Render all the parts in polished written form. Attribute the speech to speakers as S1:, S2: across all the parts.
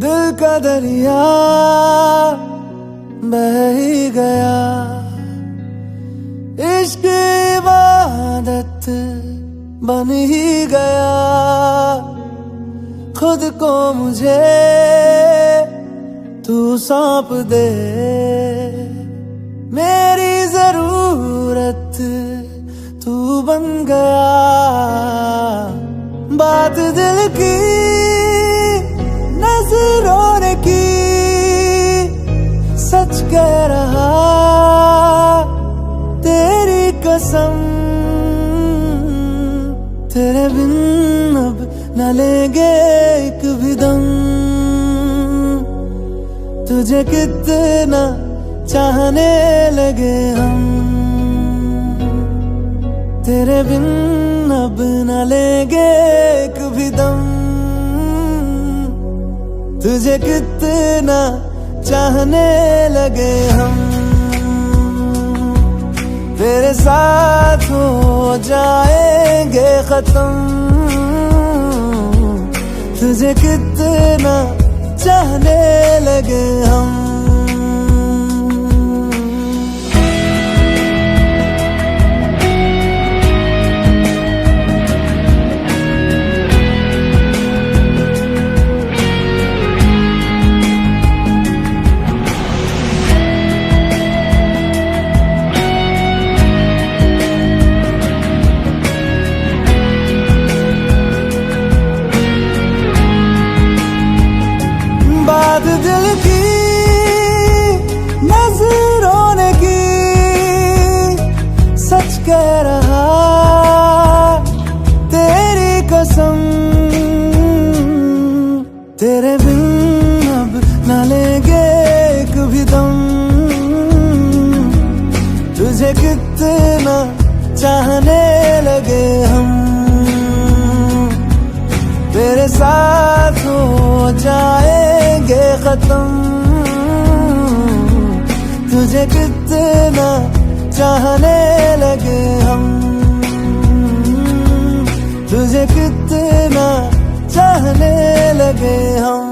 S1: दिल का दरिया बह ही गया, इश्क इबादत बन ही गया। खुद को मुझे तू सौंप दे, मेरी जरूरत तू बन गया। बात दिल की नजरों ने की, सच कह रहा तेरी कसम। तेरे बिन अब न लेंगे एक भी दम, तुझे कितना चाहने लगे हम। तेरे बिन अब न लेंगे एक भी दम, तुझे कितना चाहने लगे हम। तेरे साथ हो जाएंगे खत्म, तुझे कितना चाहने लगे हम। बात दिल की नजरों ने की, सच कह रहा तेरी कसम। तेरे बिन अब न लेंगे एक भी दम, तुझे कितना चाहने लगे हम। तेरे साथ हो जाएंगे खत्म, तुझे कितना चाहने लगे हम। तुझे कितना चाहने लगे हम।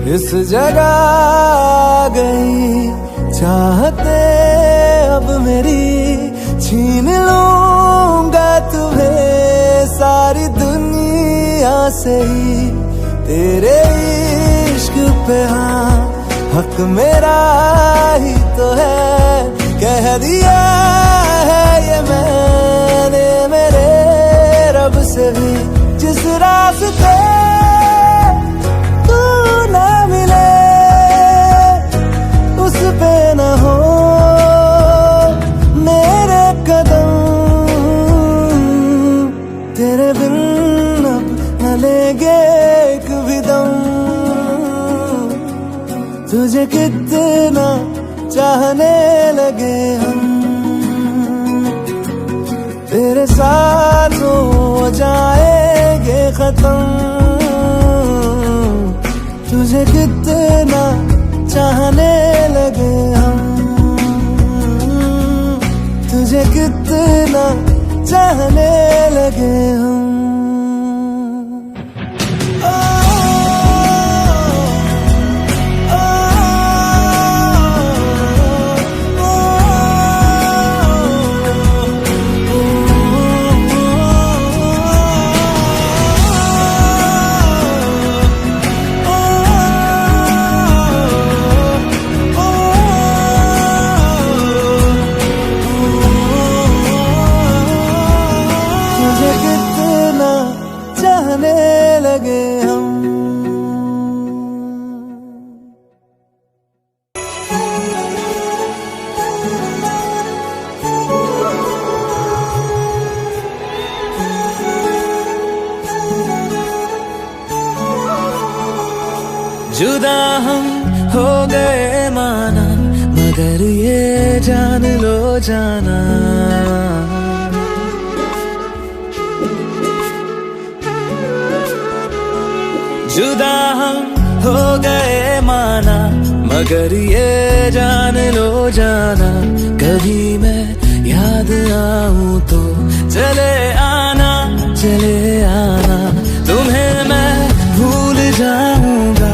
S1: इस जगह गई चाहते अब मेरी, छीन लूंगा तुम्हें सारी दुनिया से ही। तेरे इश्क पे हाँ हक मेरा ही तो है, कह दिया है ये मैंने मेरे रब से भी। जिस रास्ते पे न हो मेरे कदम, तेरे बिन अब न लेंगे एक भी दम, तुझे कितना चाहने लगे हम। तेरे साथ हो जाएंगे खत्म, तुझे कितना चाहने लगे हम। तुझे कितना चाहने लगे हम। चाहने लगे हम। जुदा हम हो गए माना, मगर ये जान लो जाना, जुदा हम हो गए आना, मगर ये जान लो जाना, कभी मैं याद आऊं तो चले आना, चले आना। तुम्हें मैं भूल जाऊंगा,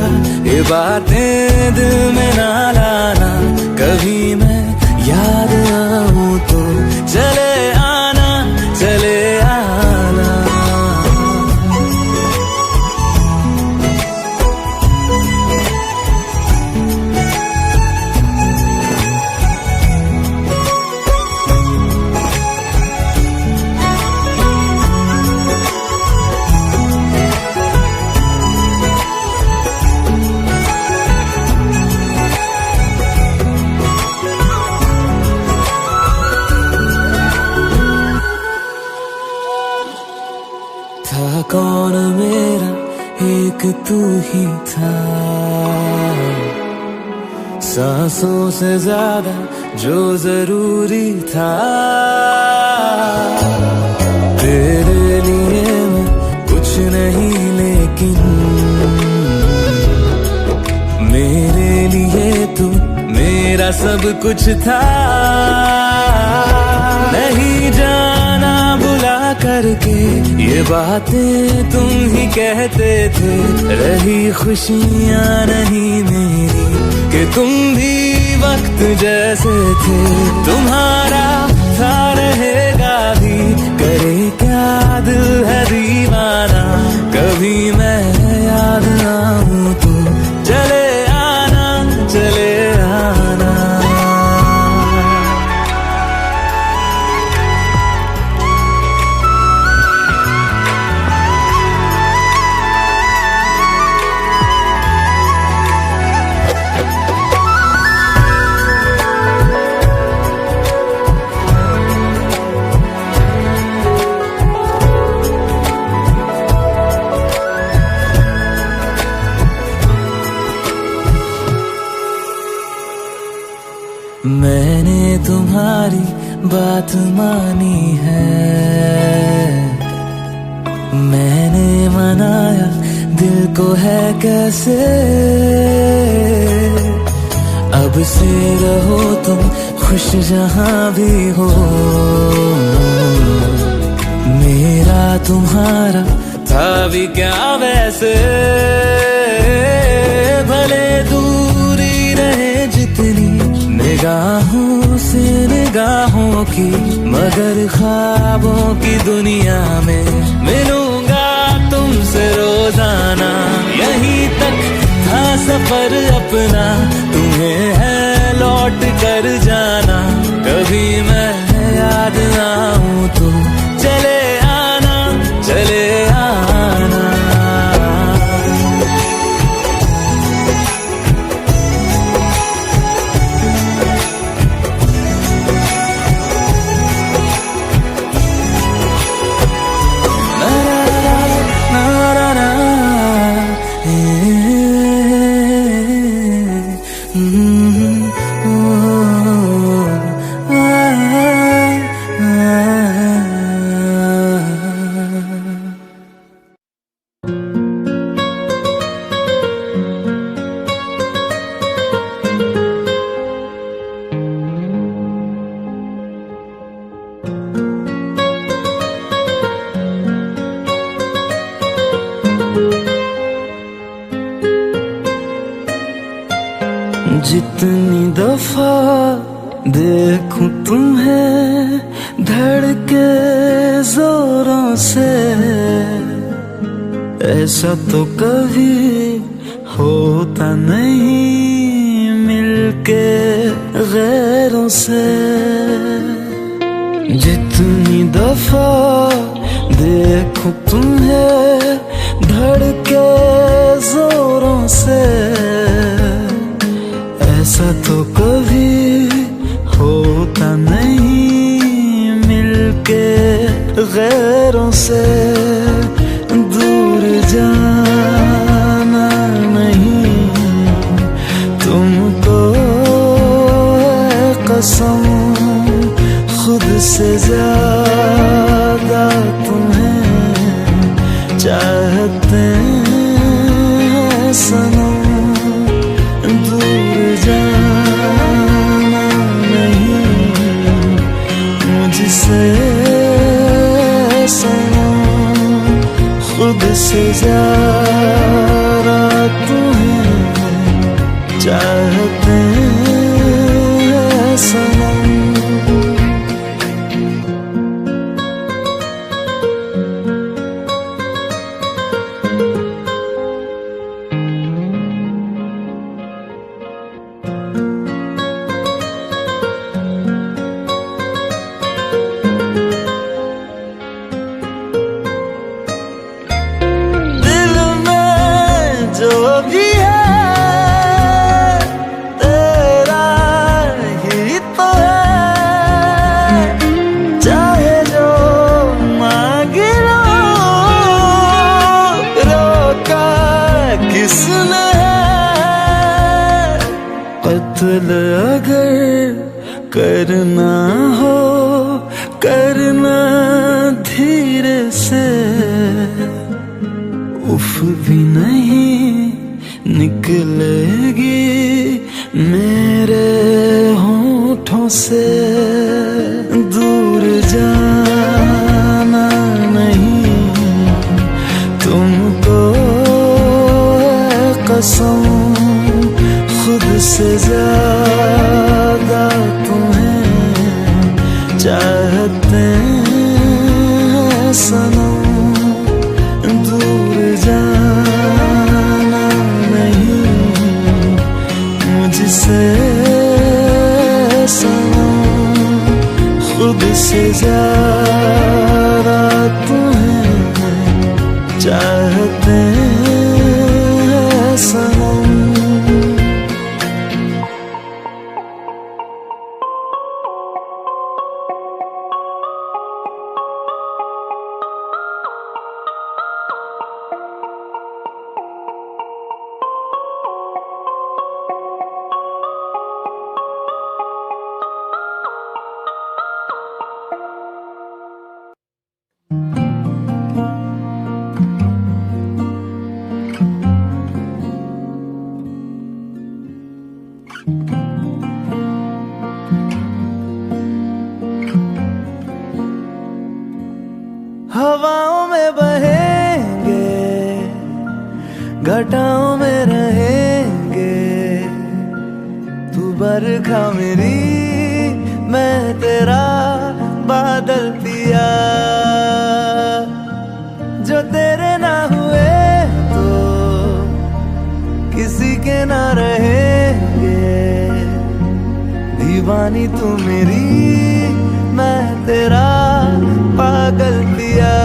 S1: ये बातें दिल में ना लाना, कभी मैं याद आऊं तो चले आना, चले आना। था कौन मेरा, एक तू ही था, सांसों से ज्यादा जो जरूरी था। तेरे लिए मैं कुछ नहीं, लेकिन मेरे लिए तू मेरा सब कुछ था। नहीं जाना बुला करके ये बातें तुम ही कहते थे, रही खुशियां नहीं मेरी कि तुम भी वक्त जैसे थे। तुम्हारा था रहेगा भी, करे क्या दिल है दीवाना, कभी मैं याद आऊं तो चले आना, चले आना। मैंने तुम्हारी बात मानी है, मैंने मनाया दिल को है कैसे। अब से रहो तुम खुश जहां भी हो, मेरा तुम्हारा था भी क्या वैसे। भले दूरी रहे जितनी निगाहों से निगाहों की, मगर ख्वाबों की दुनिया में मिलूंगा तुमसे रोजाना। यहीं तक था सफर अपना, तुम्हें है लौट कर जाना, कभी मैं याद आऊं तो चले आना, चले आना। जितनी दफा देखूं तुम्हें धड़के जोरों से, ऐसा तो कभी होता नहीं मिलके गैरों से। जितनी दफा देखूं तुम्हें धड़के जोरों से, ऐसा तो कभी होता नहीं मिलके गैरों से। दूर जाना नहीं तुमको कसम, खुद से ज्यादा तुम्हें चाहते हैं सनम। कत्ल अगर करना हो करना धीरे से, उफ भी नहीं निकलेगी मेरे होठों से। दूर जाना नहीं तुमको कसम, खुद से ज्यादा तुम्हें चाहते हैं सनम। दूर जाना नहीं मुझसे सनम, खुद से ज्यादा तुम्हें चाहते हैं सनम। हवाओं में बहेंगे, घटाओं में रहेंगे, तू बरखा मेरी मैं तेरा बादल पिया। जो तेरे ना हुए तो किसी के ना रहेंगे, दीवानी तू मेरी मैं तेरा पागल पिया।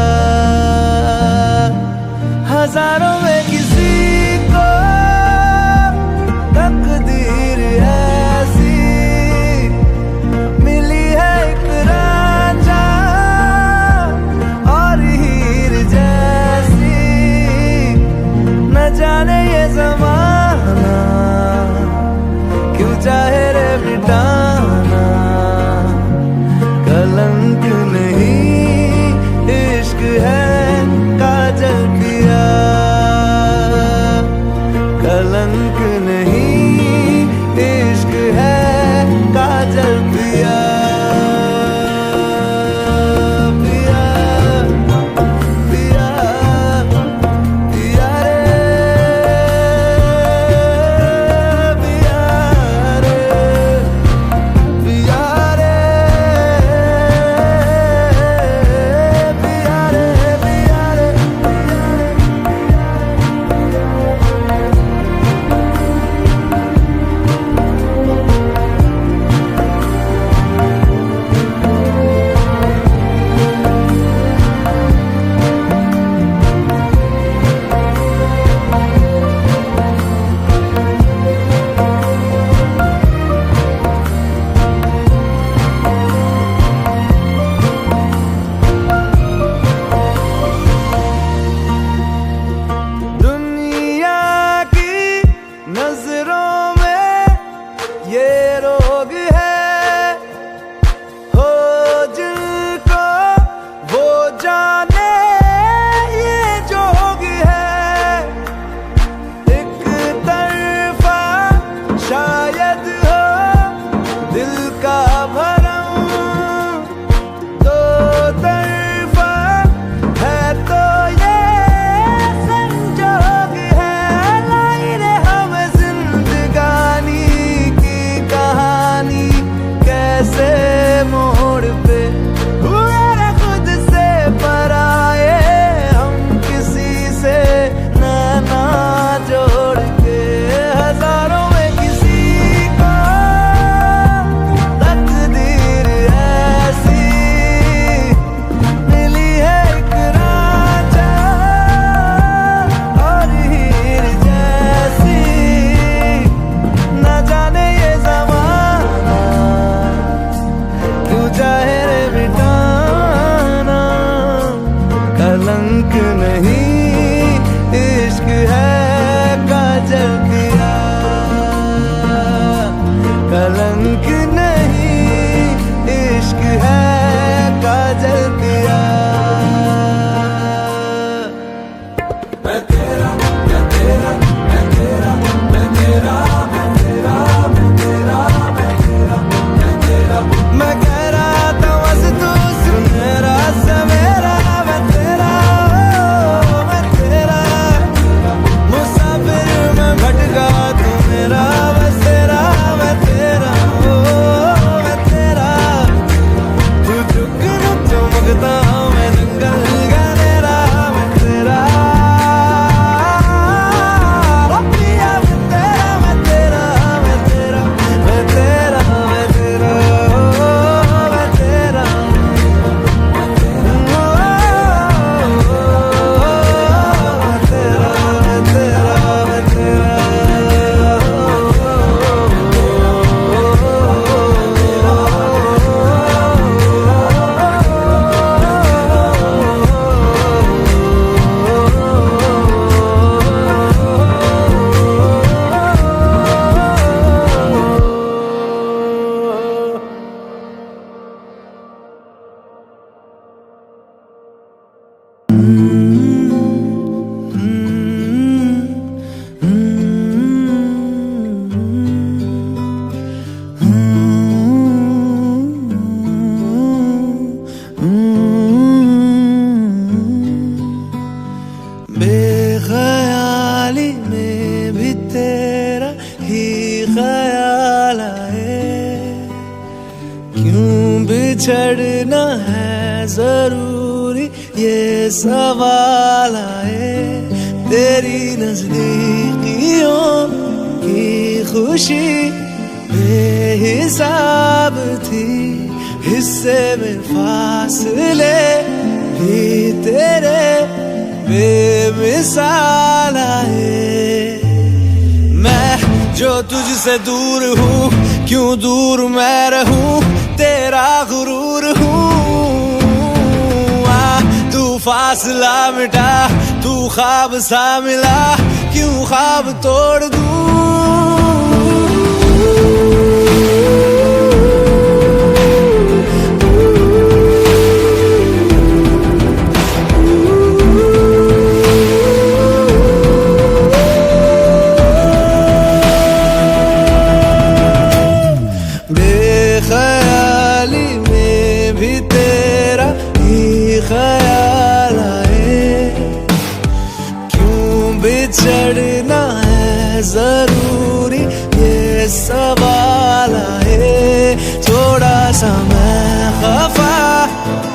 S1: हजारों में किसी को तकदीर ऐसी मिली है, एक रांझा और हीर जैसी। न जाने ये ज़माना क्यों चाहे रे मिटाना, कलंक नहीं इश्क है काजल पिया। कलंक नहीं इश्क है काजल पिया। पिया पिया पिया रे, पिया रे, पिया रे, पिया रे, पिया रे। दुनिया की नजरों में ये रोग है, हो जिनको वो जाने ये जोग है। एक तरफा शायद हो दिल का भरम, दो तरफा है तो ये संजोग है। लाई रे हमें जिंदगानी की कहानी, कैसे मोड़ पे हुए रे खुद से पराए, हम किसी से नैना जोड़ के। हजारों में किसी को तकदीर ऐसी मिली है, एक रांझा और हीर जैसी। न जाने ये ज़माना क्यों बिछड़ना है जरूरी, ये सवाल आए। तेरी नजदीकियों की खुशी बेहिसाब थी, हिस्से में फासले भी तेरे बेमिसाल आए। मैं जो तुझसे दूर हूँ, क्यों दूर मैं रहूं, तेरा गुरूर हूँ। तू फासला मिटा, तू ख्वाब सा मिला, क्यों ख्वाब तोड़ दूं। बेख्याली में भी तेरा ही ख्याल आए, क्यों बिछड़ना है जरूरी, ये सवाल आए। थोड़ा सा मैं खफा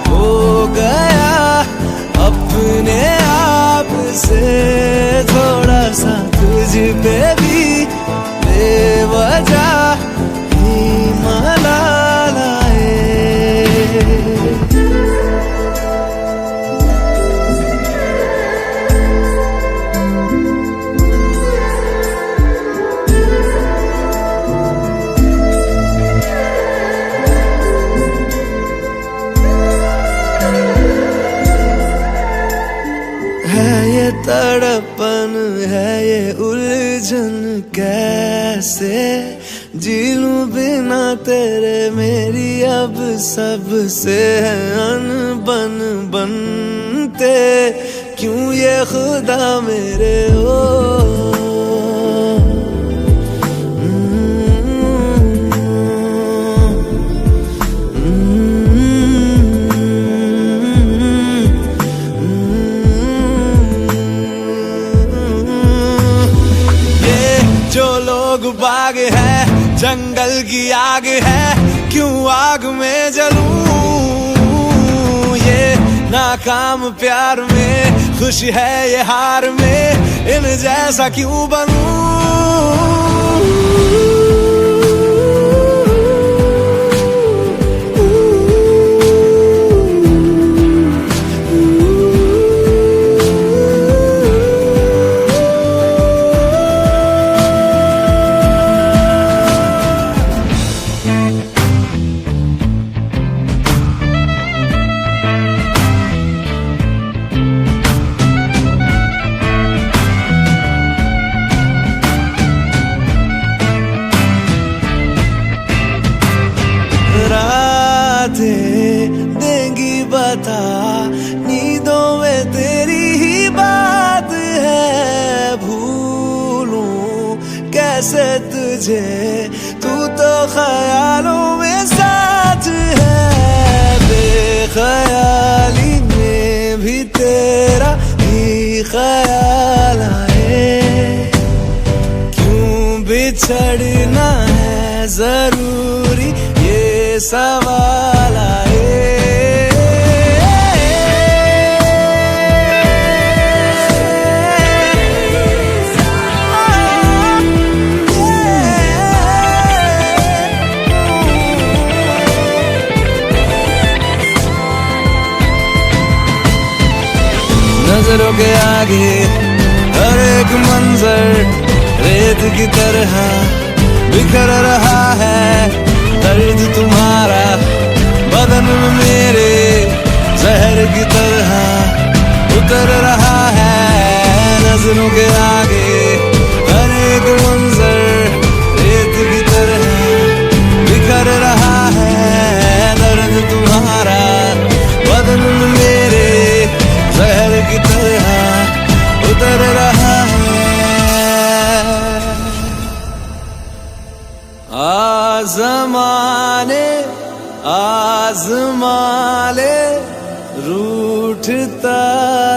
S1: हो गया अपने आप से, थोड़ा सा तुझ पे भी बेवजह मलाल आए। है ये तड़पन, है ये उलझन, कैसे जी लूं बिना तेरे, मेरी अब सबसे है अनबन बनते। क्यों ये खुदा मेरे हो, जो लोग बाग है, जंगल की आग है, क्यों आग में जलूं। ये नाकाम प्यार में खुश है, ये हार में इन जैसा क्यों बनूं। देंगी बता, नींदों में तेरी ही बात है। भूलूं कैसे तुझे, तू तो ख्यालों में साथ है। बेख्याली में भी तेरा ही ख्याल आए, क्यों बिछड़ना है जरूरी, ये सवाल आए। नजरों के आगे हर एक मंजर रेत की तरह बिखर रहा है। दर्द तुम्हारा बदन में मेरे जहर की तरह उतर रहा है। नजरों के आगे हर एक मंजर रेत की तरह बिखर रहा है। दर्द तुम्हारा बदन में मेरे जहर की तरह उतर रहा है। आज़माने आज़मा ले रूठता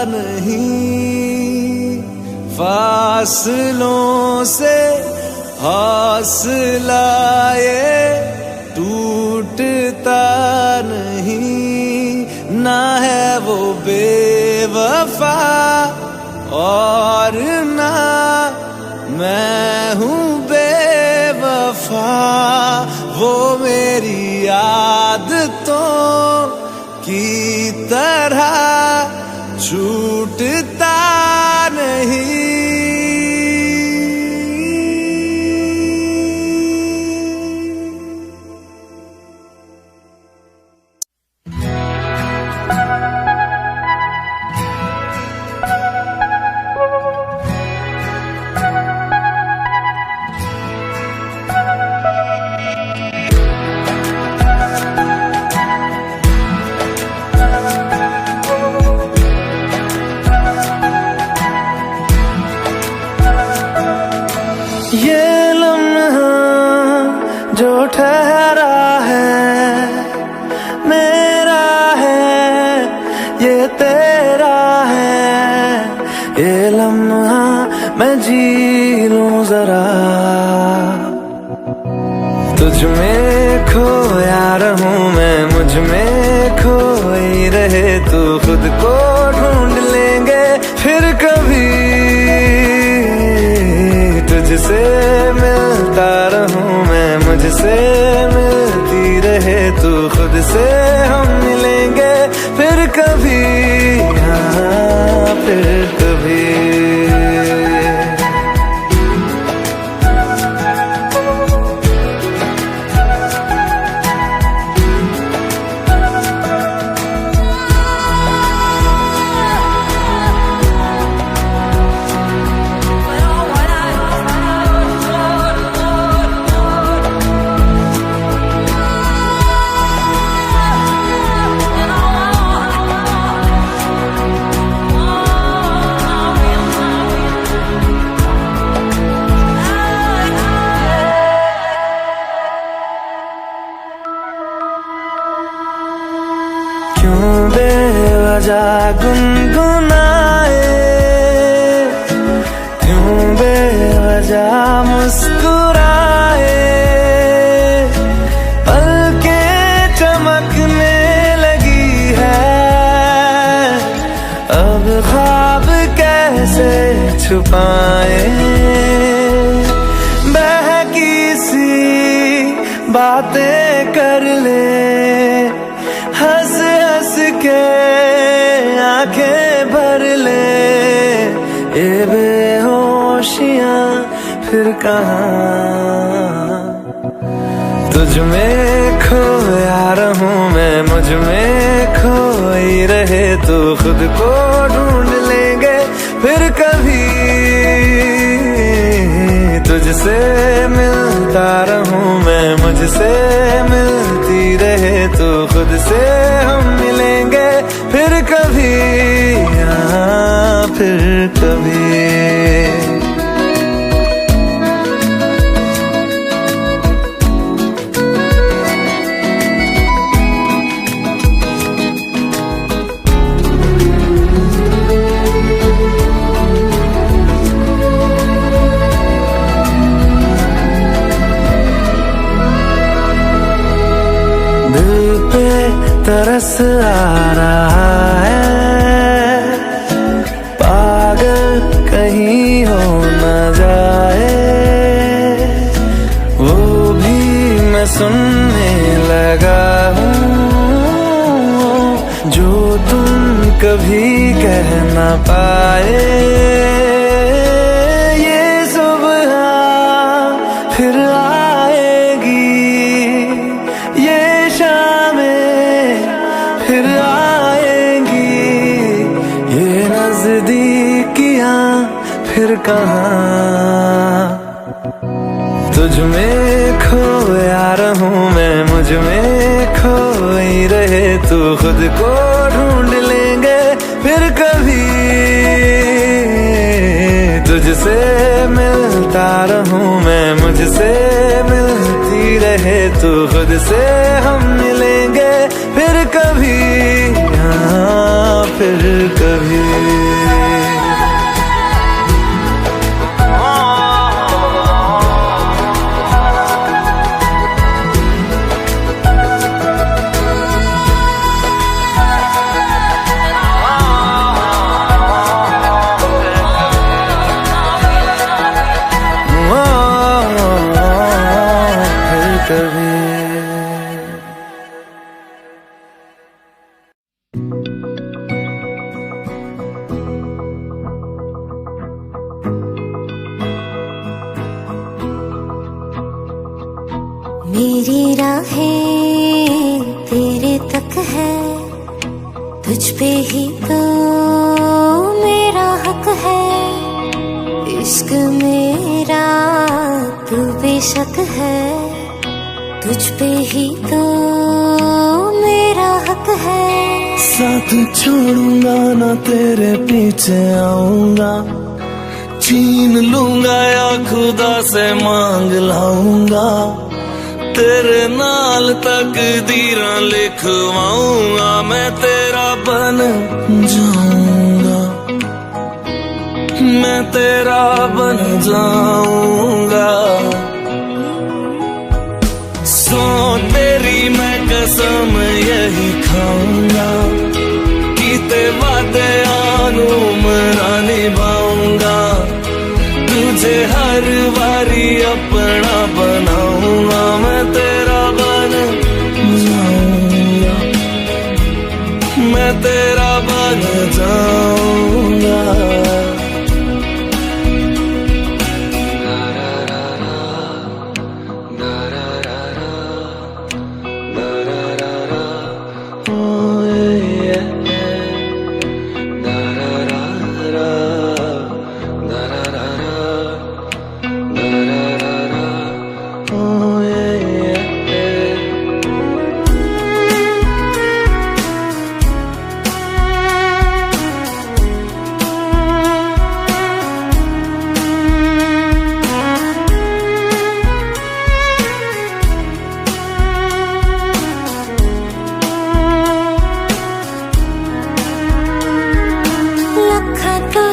S1: नहीं, फासलों से हौसला ये टूटता वफा और ना मैं हूँ बेवफा, वो मेरी आदतों की तरह छूटता नहीं। ये लम्हा जो ठहरा है मेरा है, ये तेरा है। ये लम्हा मैं जी लूं जरा, तुझ में खोया रहूं मैं, मुझ में खोई रहे तू, खुद को ढूंढ लेंगे फिर कभी। तुझसे मिलता रहूं मैं, मुझसे मिलती रहे तू, खुद से हम मिलेंगे फिर कभी, हाँ फिर कभी। क्यों बेवजह गुनगुनाए, क्यों बेवजह मुस्कुराए, पलकें चमकने लगी है, अब ख्वाब कैसे छुपाए। बहकी सी बातें कर ले, हंस हंस के आंखें भर ले, ये बेहोशियां फिर कहाँ। तुझ में खोया रहूं मैं, मुझ में खोई रहे तू, खुद को ढूंढ लेंगे फिर कभी। तुझसे मिलता रहूं मैं, मुझसे मिलती रहे तू, खुद से हम मिलेंगे फिर कभी, हाँ फिर कभी। दिल पे तरस आ रहा है, पागल कहीं हो न जाए, वो भी मैं सुनने लगा हूँ जो तुम कभी कह न पाए। ये सुबह फिर आएगी, ये फिर आएंगी, ये नजदीकियां फिर कहाँ। तुझ में खोया रहूं मैं, मुझ में खोई रहे तू, खुद को ढूंढ लेंगे फिर कभी। तुझसे मिलता रहूं मैं, मुझसे मिलती रहे तू, खुद से हम मिलेंगे फिर कभी, हाँ फिर कभी।
S2: भी।
S3: मेरी राहें तेरे तक है, तुझ पे ही तो मेरा हक है। इश्क मेरा तू बेशक है, तुझ पे ही तो मेरा हक है।
S2: साथ छोड़ूंगा ना तेरे पीछे आऊंगा, छीन लूंगा या खुदा से मांग लाऊंगा। तेरे नाल तकदीरां लिखवाऊंगा, मैं तेरा बन जाऊंगा, मैं तेरा बन जाऊंगा। सो तेरी मैं कसम यही खाऊंगा, कीते वादे आनू मरा निभाऊंगा। तुझे हर बारी अपना बनाऊंगा, मैं तेरा बन जाऊंगा, मैं तेरा बन जाऊंगा।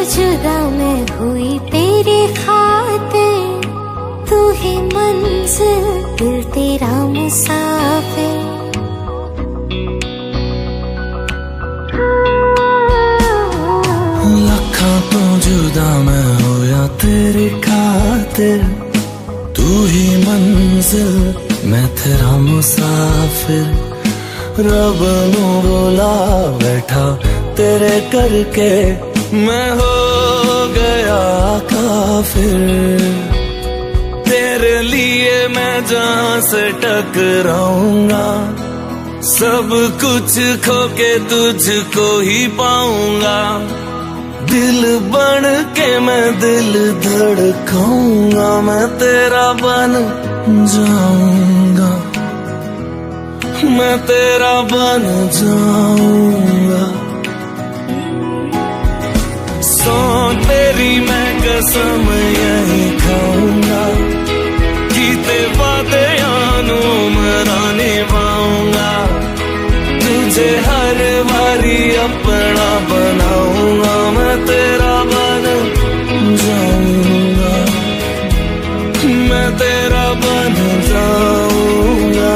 S3: जुदा मैं हुई तेरे खातिर, तू ही मंजिल दिल तेरा मुसाफिर।
S2: लखा तो जुदा मैं होया तेरी खातिर, तू ही मंजिल मैं तेरा मुसाफिर। रब नू बोला बैठा तेरे करके, मैं हो गया काफिर। तेरे लिए मैं जहां से टकराऊंगा, सब कुछ खो के तुझको ही पाऊंगा। दिल बन के मैं दिल धड़काऊंगा, मैं तेरा बन जाऊंगा, मैं तेरा बन जाऊंगा। सो तेरी मैं कसम यही खाऊंगा, कीते वादे आनू मरा निभाऊंगा। तुझे हर बारी अपना बनाऊंगा, मैं तेरा बन जाऊंगा, मैं तेरा बन जाऊंगा।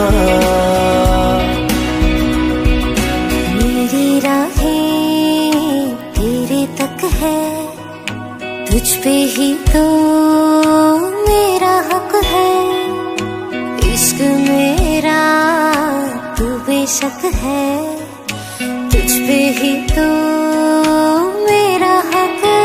S3: मेरी राहें तेरे तक है, तुझ पे ही तो मेरा हक है। इश्क मेरा तू बेशक है, तुझ पे ही तो मेरा हक है।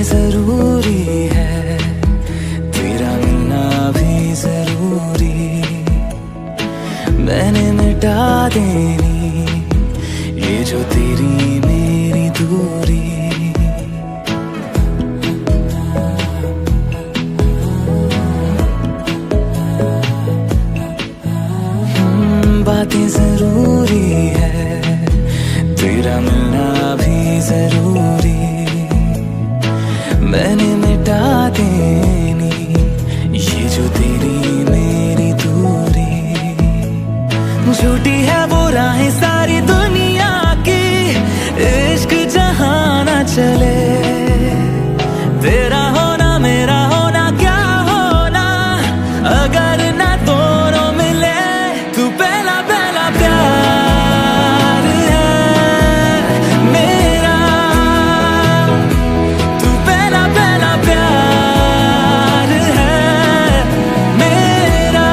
S2: जरूरी है, तेरा मिलना भी जरूरी। मैंने मिटा देनी ये जो तेरी मेरी दूरी। बातें जरूरी है, तेरा मिलना भी जरूरी। मैंने मिटा देनी ये जो तेरी मेरी दूरी। झूठी है वो राहें सारी दुनिया की, इश्क जहां न चले। तेरा होना मेरा होना क्या होना, अगर ना दोनों मिले। तू पहला पहला प्यार है मेरा, तू पहला पहला प्यार है मेरा,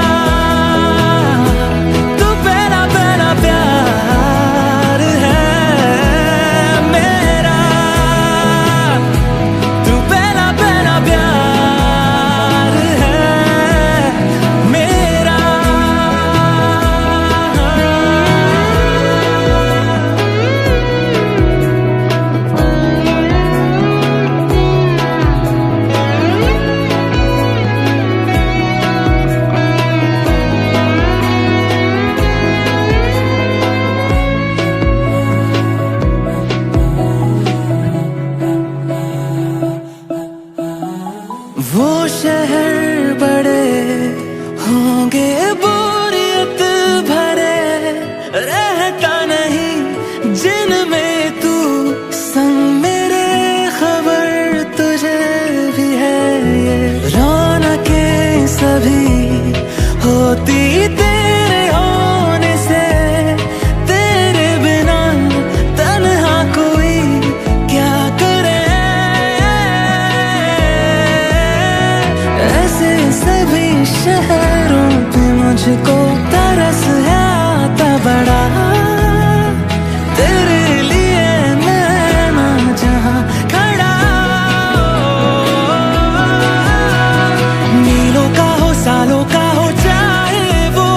S2: तू पहला पहला प्यार है मेरा, तू पहला पहला प्यार है मेरा। वो शहर बड़े होंगे बोरियत भरे, रहता नहीं जिनमें तू संग मेरे। खबर तुझे भी है ये रौनकें सभी होती तेरे होने से। तेरे बिना तन्हा कोई क्या करे, ऐसे सभी शहरों पे मुझको तरस है आता बड़ा। तेरे लिए मैं ना जहां खड़ा, मीलों का हो सालों का हो चाहे वो,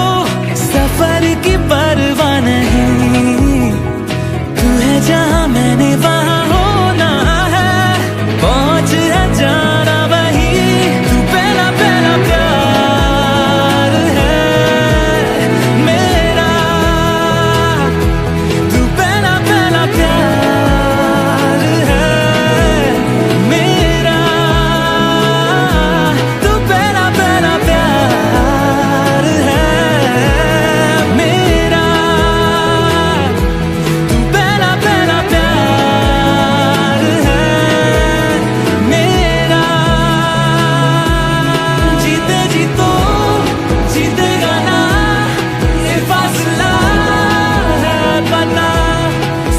S2: सफर की परवाह नहीं। तू है जहां मैंने वहां होना है, पहुंच है जाना वही। तू पहला पहला प्यार है मेरा, तू पहला पहला प्यार है मेरा, तू पहला पहला प्यार है मेरा, तू पहला पहला प्यार है मेरा। जीते जी तो जीतेगा ना, ये फासला है पता।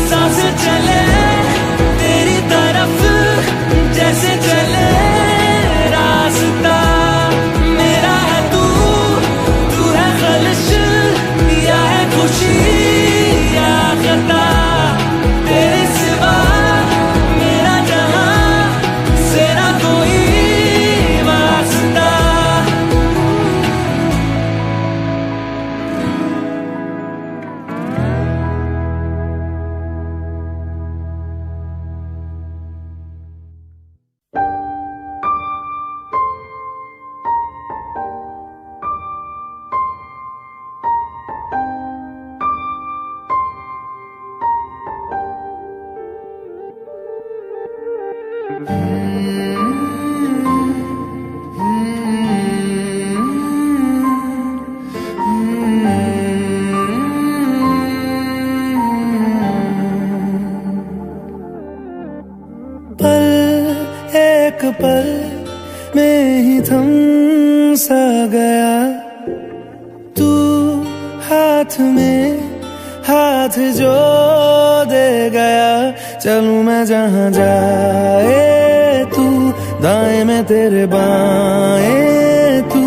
S2: सांस चले तेरी तरफ जैसे चले रास्ता। मेरा है तू, तू है खलिश या है खुशी या खता। तेरे सिवा मेरा जहां से ना कोई वास्ता। पल एक पल में ही थम सा गया, तू हाथ में हाथ जो दे गया। चलूं मैं जहां जाए तू, दाएं में तेरे बाएं तू,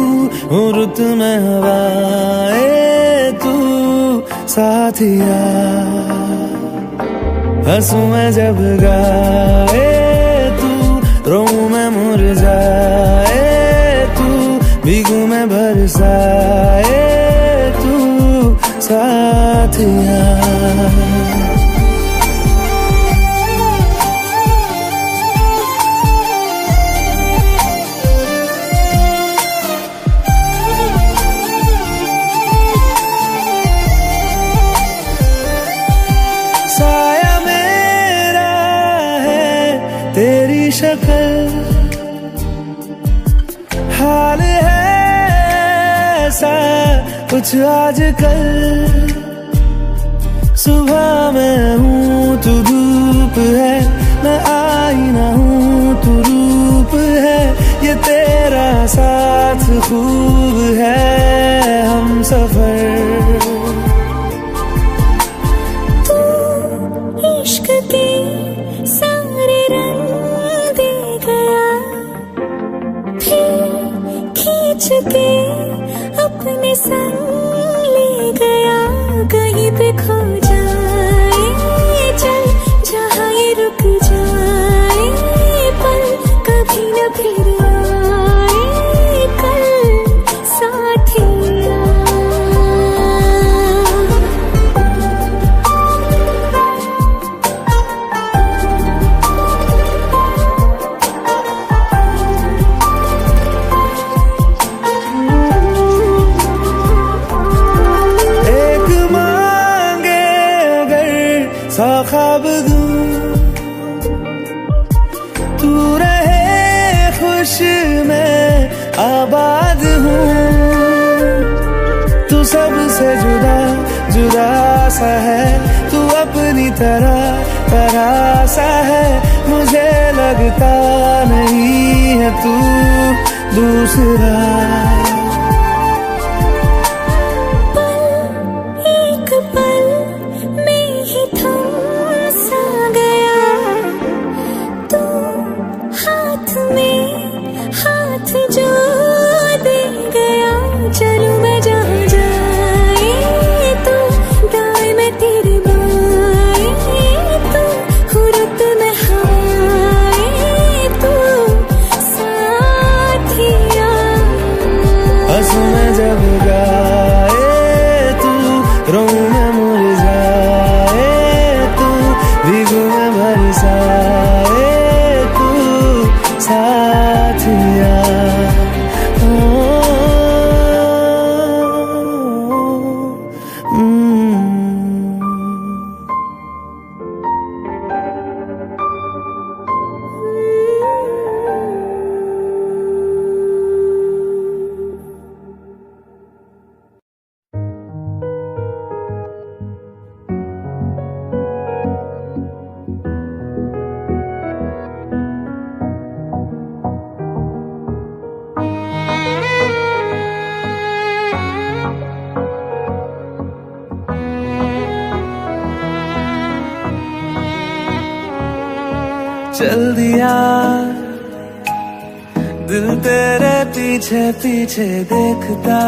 S2: हूँ रुत में हवाएं तू साथिया। हंसूं मैं जब गाए तू, रोऊं मैं मुरझाए तू, भीगूं मैं बरसाए तू साथिया। साया मेरा है तेरी शक्ल, हाल है ऐसा कुछ आजकल, सुबह मैं हूँ तू धूप है, मैं आईना हूँ तू रूप है, ये तेरा साथ खूब है हम सफर।
S3: तू इश्क के सारे रंग दे गया, फिर खींच के अपने संग ले गया, कहीं पे खो जाए चल जहाँ ये रुक जाए, पल कभी न फिर आए कल साथिया।
S2: सौ ख्वाब दूं तू रहे खुश मैं आबाद हूँ, तू सबसे जुदा जुदा सा है, तू अपनी तरह सा है, मुझे लगता नहीं है तू दूसरा।
S3: जो दे गया चलूं मैं जहाँ जाए, तू दाएं मैं तेरे बाएं, तू खुरत में हवाएं, तू साथिया।
S2: हंसूं मैं जब गाए तू, रोऊं मैं मुरझाए तू, भीगूं मैं बरसाए तू साथिया। चल दिया दिल तेरे पीछे पीछे देखता,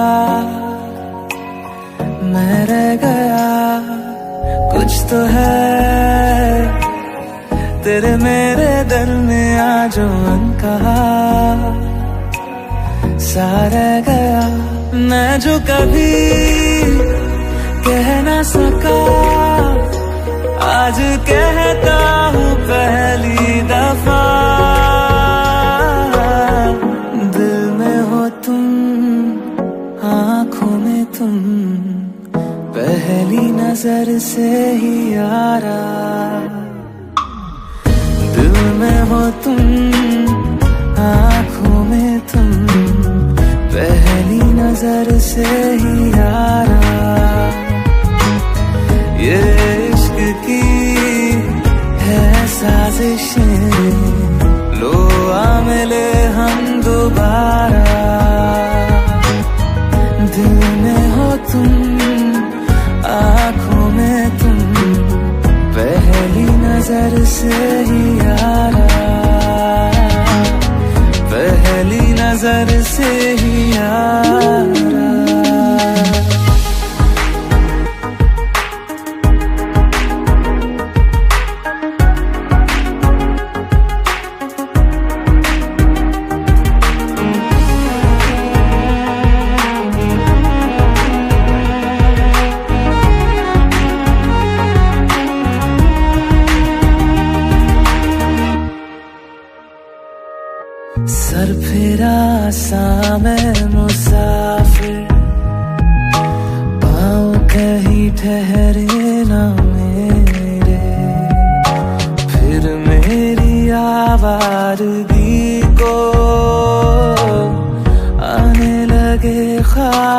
S2: मैं रह गया कुछ तो है तेरे मेरे दरमियां जो अनकहा सा रह गया, मैं जो कभी कह ना सका आज कहता हूँ पहली दफा। दिल में हो तुम, आँखों में तुम, पहली नजर से ही यारा। दिल में हो तुम, आँखों में तुम, पहली नजर से ही यारा। ये इश्क की है साजिशें, लो आ मिले हम दोबारा। दिल में हो तुम, आँखों में तुम, पहली नजर से ही यारा, पहली नजर से ही यारा। सर फेरा सा मैं मुसाफिर, पाँव कहीं ठहरे ना मेरे, फिर मेरी आवारगी को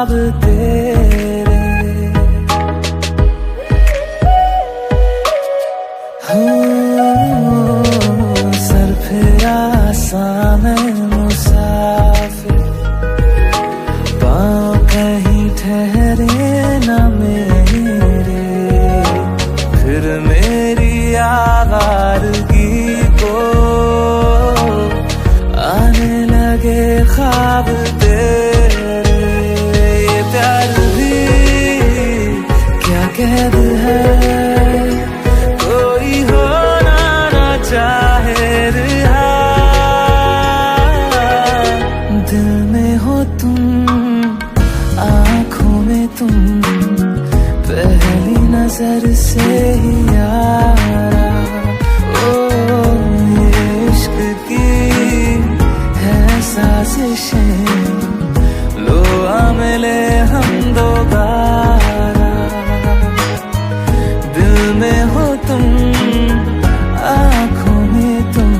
S2: ख्वाब तेरे हो। सर फिरा मैं मुसाफिर, पाँव कहीं ठहरे न मेरे, फिर मेरी आवारगी को आने लगे ख्वाब तेरे। ये प्यार भी क्या कैद है, कोई होना ना चाहे रिहा। दिल में हो तुम, आँखों में तुम, पहली नजर से ही यारा। ओ ये इश्क की है साजिशें, लो आ मिले हम दोबारा। दिल में हो तुम, आँखों में तुम,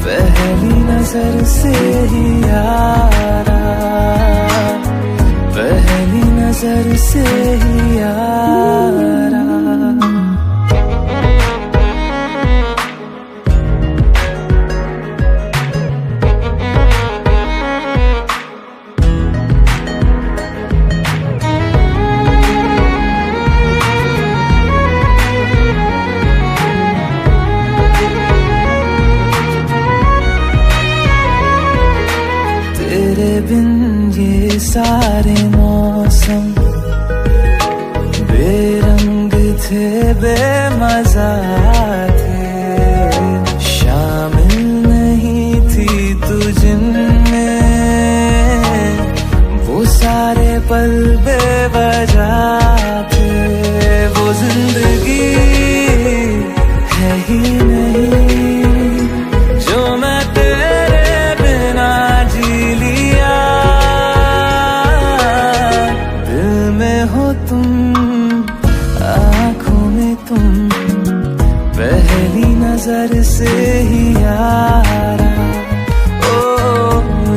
S2: पहली नजर से ही यारा, पहली नजर से ही यारा। तेरे बिन ये सारे मौसम बेरंग थे, बेमजा थे, शामिल नहीं थी तू जिनमें, वो सारे पल बेवजह थे। वो जिंदगी है ही नहीं जो मैं तेरे बिना जी लिया। दिल में हो तुम, आँखों में तुम, पहली नजर से ही यारा। ओ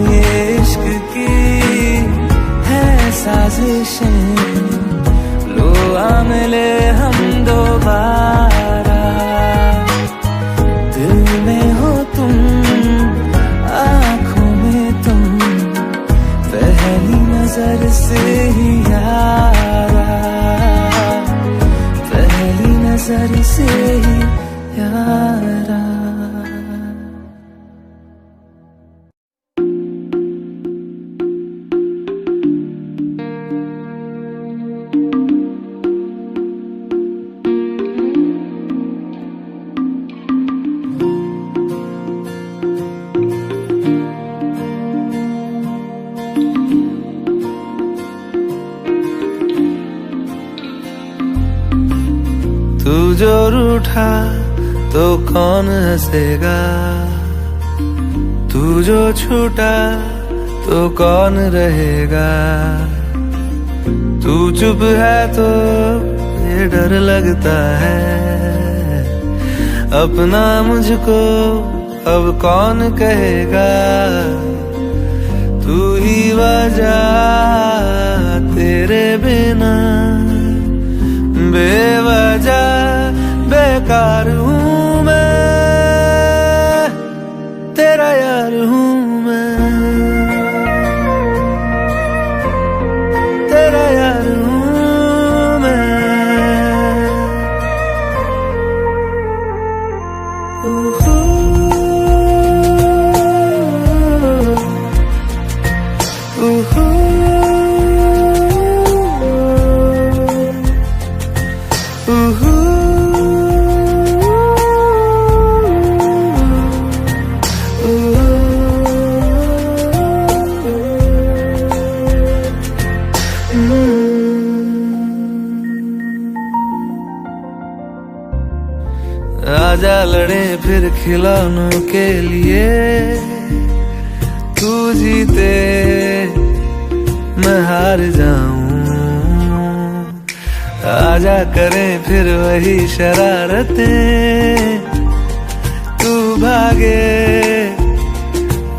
S2: ये इश्क की है साजिशें, लो आ मिले हम दोबारा। दिल में हो तुम, आँखों में तुम, पहली नजर से ही यारा, पहली नजर से ही यारा। तू जो रूठा तो कौन हंसेगा, तू जो छूटा तो कौन रहेगा। तू चुप है तो ये डर लगता है, अपना मुझको अब कौन कहेगा। तू ही वजह, तेरे बिना बेवजह बेकार हूँ मैं, तेरा यार हूँ मैं, तेरा यार हूँ मैं। आजा लड़े फिर खिलौनों के लिए, तू जीते मैं हार जाऊं। आजा करें फिर वही शरारतें, तू भागे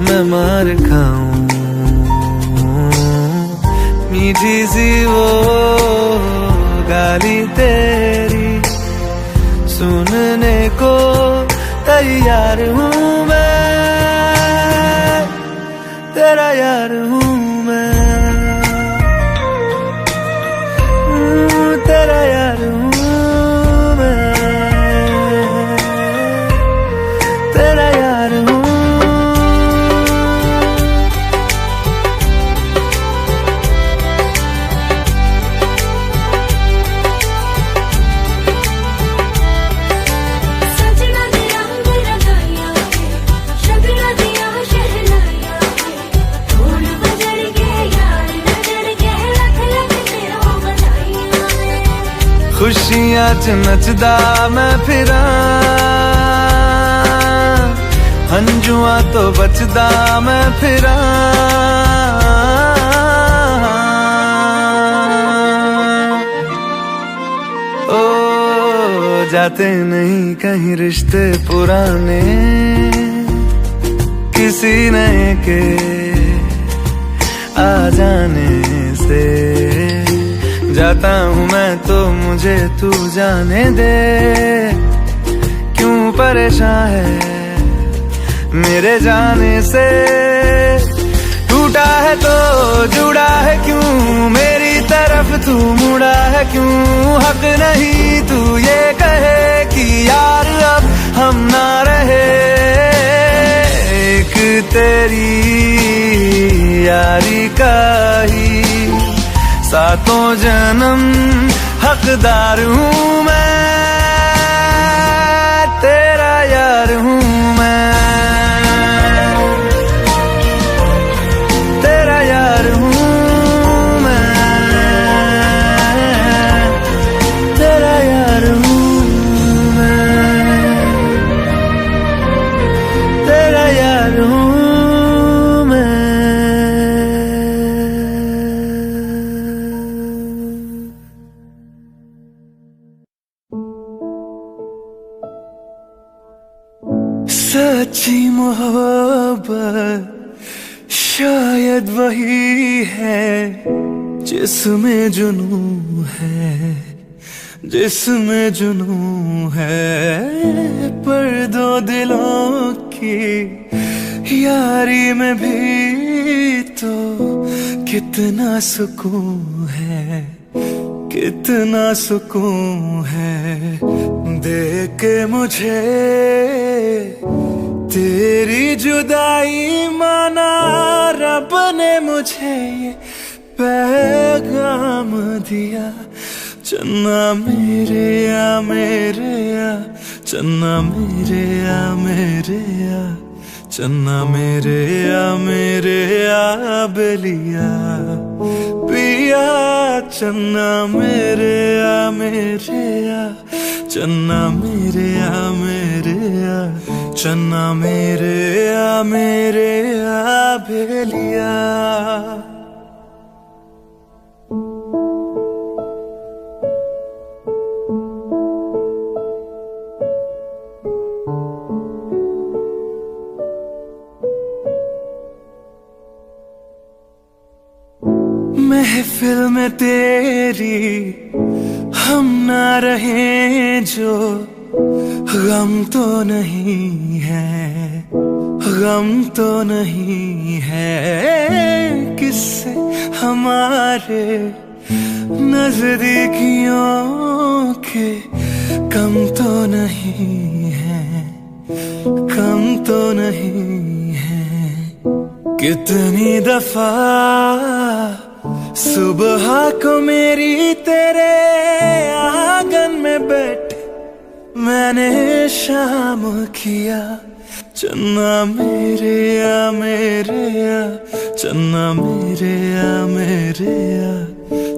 S2: मैं मार खाऊं। मीठी सी वो गाली तेरी सुनने को तैयार हूँ मैं, तेरा यार हूँ मैं, तेरा यार हूँ मैं, तेरा यार हूँ।
S3: सजना दे रंग लगाया शगना दिया शहनाया ढोल बजड़ के यार नजर के लख लख तेरा बधाइयां
S2: खुशियां च नचदा मैं फिरा, हंजुआ तो बचदा मैं फिरा। ओ जाते नहीं कहीं रिश्ते पुराने, किसी नए के आ जाने से जाता हूँ मैं तो मुझे तू जाने दे। क्यों परेशान है मेरे जाने से, टूटा है तो जुड़ा है क्यों मेरी तरफ तू मुड़ा है क्यों। हक नहीं तू ये कहे कि यार अब हम ना रहे, एक तेरी यारी का ही सातों जन्म हकदार हूँ मैं, तेरा यार हूँ मैं, तेरा यार हूँ मैं, तेरा यार हूँ मैं, तेरा यार हूँ मैं। सच्ची मोहब्बत शायद वही है जिसमें जुनून है, जिसमें जुनून है। पर दो दिलों की यारी में भी तो कितना सुकून है, कितना सुकून है। देख के मुझे तेरी जुदाई माना रब ने मुझे ये पैगाम दिया। चन्ना मेरे आ मेरे आ, चन्ना मेरे आ मेरे आ, चन्ना मेरे आ मेरे आ बेलिया पिया। चन्ना मेरे आ मेरे आ, चन्ना मेरे आ मेरे आ, चन्ना मेरे आ मेरे आ बेलिया। महफिल में तेरी हम ना रहे जो गम तो नहीं है, गम तो नहीं है। किससे हमारे नजदीकियों के कम तो नहीं है, कम तो नहीं है। कितनी दफा सुबह को मेरी तेरे आंगन में बैठ मैंने शाम किया। चन्ना मेरे आ मेरे आ, चन्ना मेरे आ मेरे आ,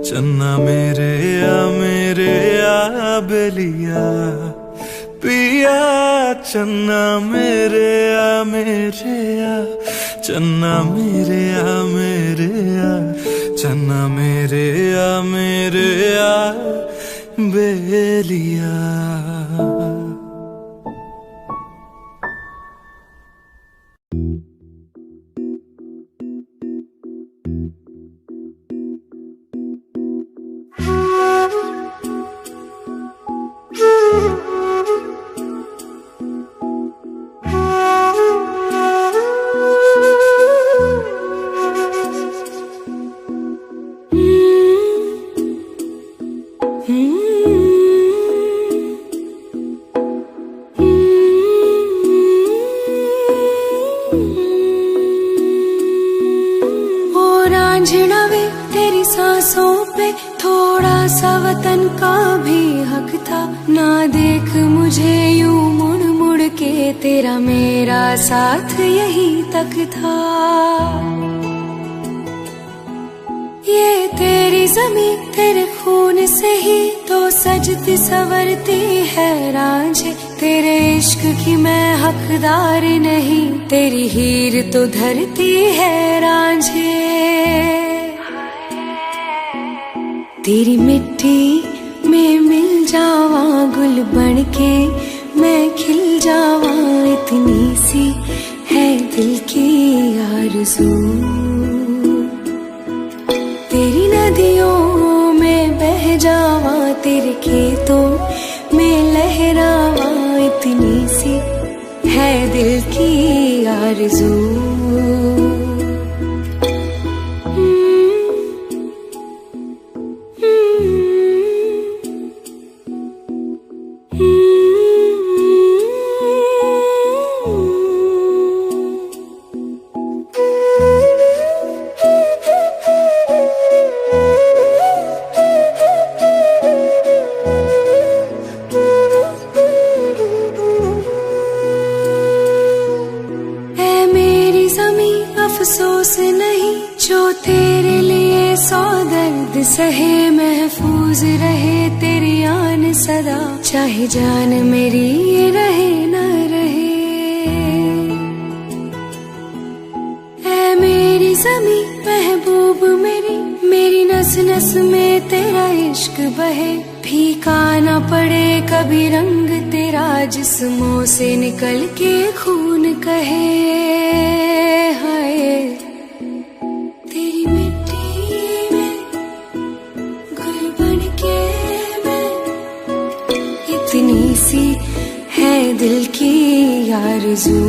S2: चन्ना मेरे आ मेरे आ बेलिया पिया। चन्ना मेरे आ मेरे आ, चन्ना मेरे आ मेरे आ, चन्ना मेरे आ मेरे आ बेलिया।
S3: रांझना वे तेरी सांसों पे थोड़ा सा वतन का भी हक था। ना देख मुझे यूं मुड़ मुड़ के, तेरा मेरा साथ यही तक था। ये तेरी ज़मीं तेरे खून से ही तो सजती संवरती है रांझे। तेरे इश्क की मैं हकदार नहीं, तेरी हीर तो धरती है रांझे। तेरी मिट्टी में मिल जावा गुल बन के, मैं खिल जावा, इतनी सी है दिल की आरज़ू। तेरी नदियों में बह जावा, तेरे खेतों में लहरावा, इतनी सी है दिल की आरज़ू। अफसोस नहीं जो तेरे लिए सौ दर्द सहे, महफूज रहे तेरी आन सदा, चाहे जान मेरी ये रहे न रहे। ऐ मेरी ज़मी महबूब मेरी, मेरी नस नस में तेरा इश्क बहे। फीका न पड़े कभी रंग तेरा, जिस्मों से निकल के खून कहे। हाय तेरी मिट्टी में गुल बन के मैं, इतनी सी है दिल की आरज़ू।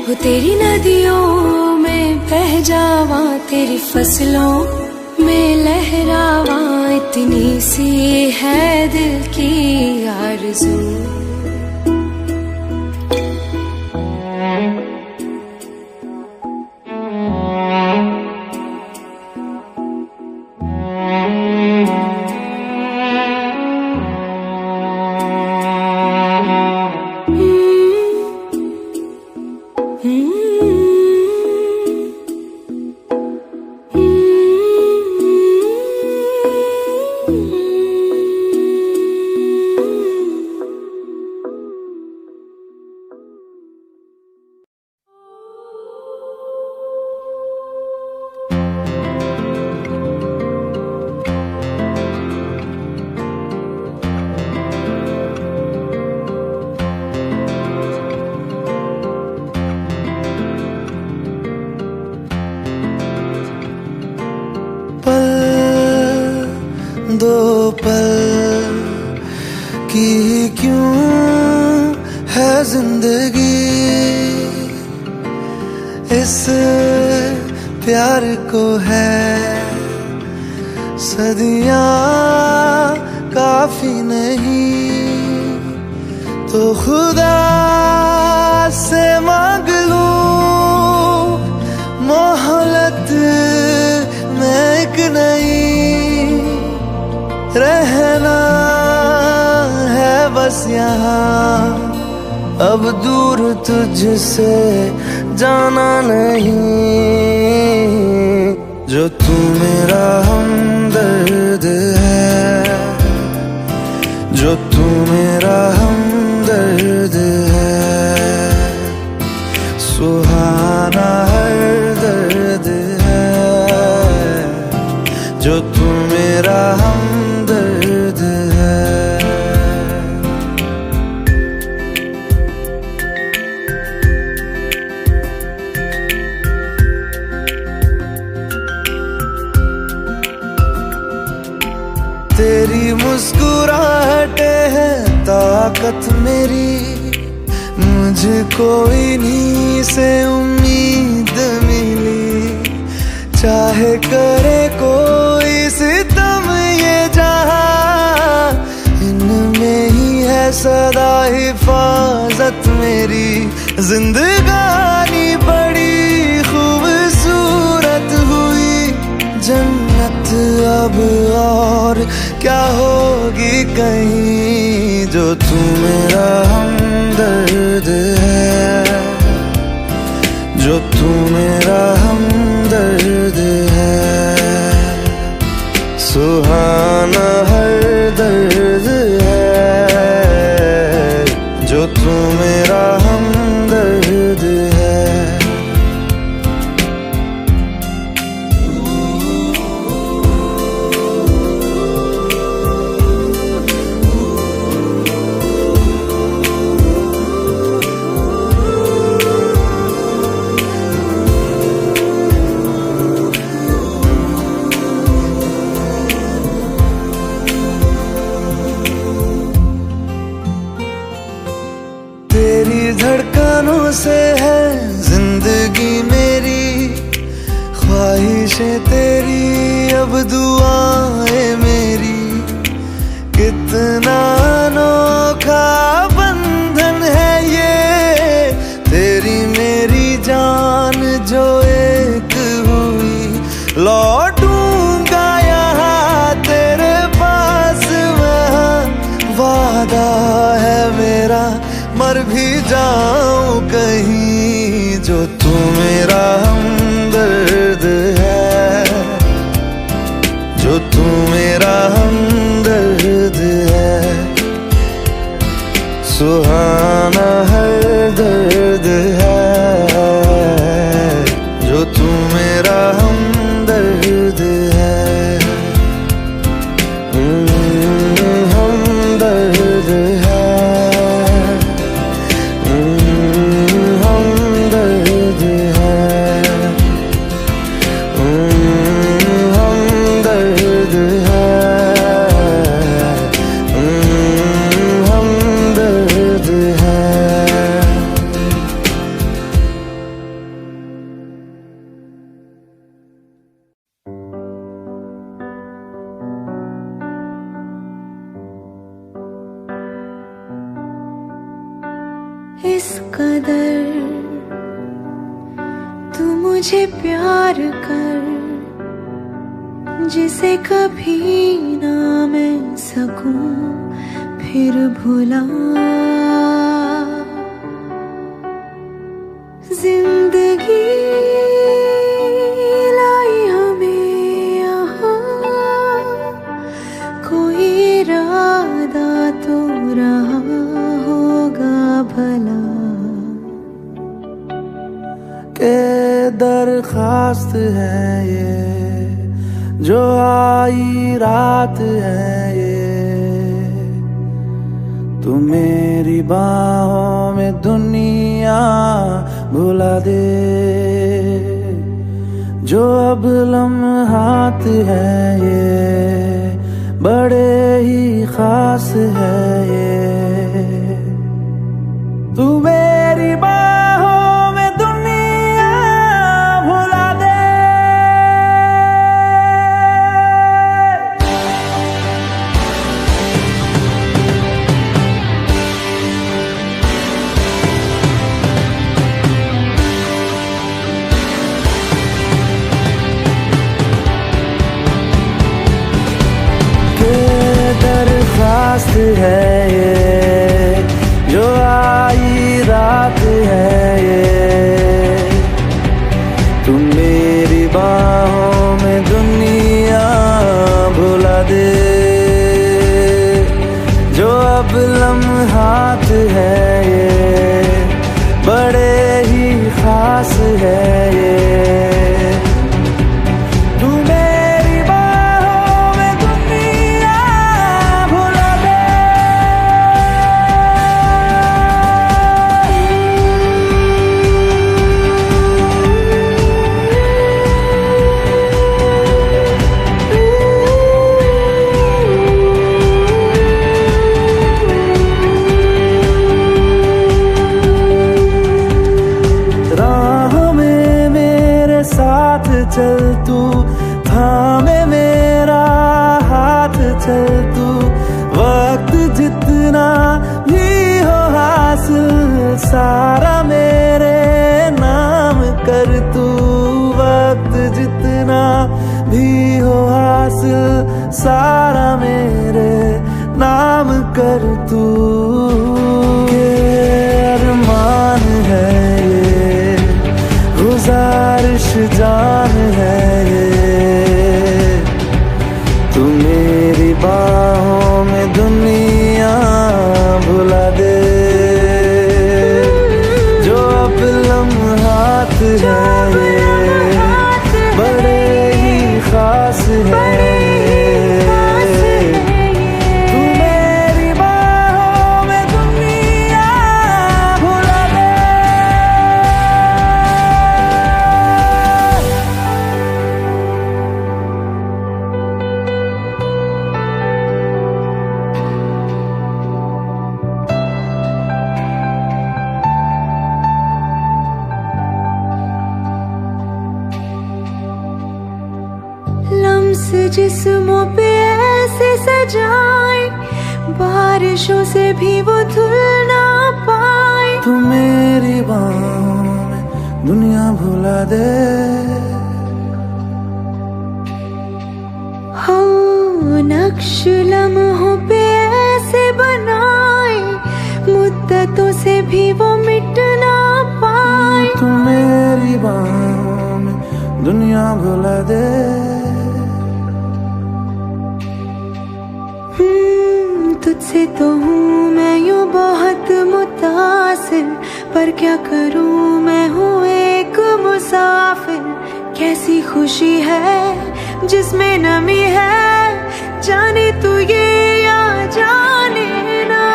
S3: वो तेरी नदियों में बह जावा, तेरी फसलों में लहरावा, इतनी सी है दिल की आरज़ू।
S2: दो पल की क्यों है जिंदगी, इस प्यार को है सदियां काफी नहीं। तो खुदा से मांग लूं मोहलत में एक नई, रहना है बस यहाँ, अब दूर तुझसे जाना नहीं। जो तू मेरा हमदर्द है, जो तू मेरा हमदर्द है, सुहाना हर दर्द है। जो तू मेरा हमदर्द है। तेरी मुस्कुराहटे है ताकत मेरी, मुझको इन्हीं से उम्मीद मिली। चाहे करे कोई सितम ये जहां, इनमें ही है सदा हिफाजत मेरी। जिंदगानी बड़ी खूबसूरत अब और क्या होगी कहीं, जो तू मेरा हमदर्द है, जो तू मेरा हमदर्द है। सुहाना हर दर्द है, जो तू मेरा हमदर्द है। तेरी धड़कनों से है जिंदगी मेरी, ख्वाहिशें तेरी अब दुआएं मेरी। कितना अनोखा बंधन है ये, तेरी मेरी जान जो एक हुई। लौटूंगा यहाँ तेरे पास मैं, वादा है मेरा मर भी जाऊं कहीं, जो तू मेरा हमदर्द है, जो तू मेरा हमदर्द है। सुहाना हर दर्द है, जो तू मेरा हमदर्द है। हमदर्द है,
S3: इस कदर तू मुझे प्यार कर, जिसे कभी ना मैं सकूं फिर भुला। जिंदगी लाई हमें यहाँ, कोई इरादा तो रहा होगा भला।
S2: के दरखास्त है ये, जो आई रात है ये। तू मेरी बाहों में दुनिया भुला दे, जो अब लम्हात है ये बड़े ही खास है ये। तू मेरी बाहों में दुनिया भुला दे। दरखास्त है ये, जो आई रात है ये। तुम मेरी बाहों में दुनिया भुला दे, जो अब लम्हात है ये बड़े ही खास है ये। चल तू थामे मेरा हाथ, चल तू वक्त जितना भी हो हासिल सारा मेरे नाम कर तू। वक्त जितना भी हो हासिल सारा मेरे नाम कर तू, के अरमान है ये, गुजारिश जान है ये, तू मेरी बाहों में दुनिया भुला दे, जो अब लम्हात है ये बड़े ही खास है, तू मेरी बाहों में दुनिया भुला दे।
S3: लम्स जिस्मों पे ऐसे सजाए, बारिशों से भी वो धुल ना पाए,
S2: तू मेरी बाहों में दुनिया भुला दे,
S3: हो नक्श लम्हों पे ऐसे बनाए, मुद्दतों से भी वो मिट ना पाए,
S2: तू मेरी बाहों में दुनिया भुला दे।
S3: तुझसे तो हूँ मैं यूँ बहुत मुतासिर, पर क्या करूँ मैं हूँ एक मुसाफिर, कैसी खुशी है जिसमें नमी है, जाने तू ये या जाने ना,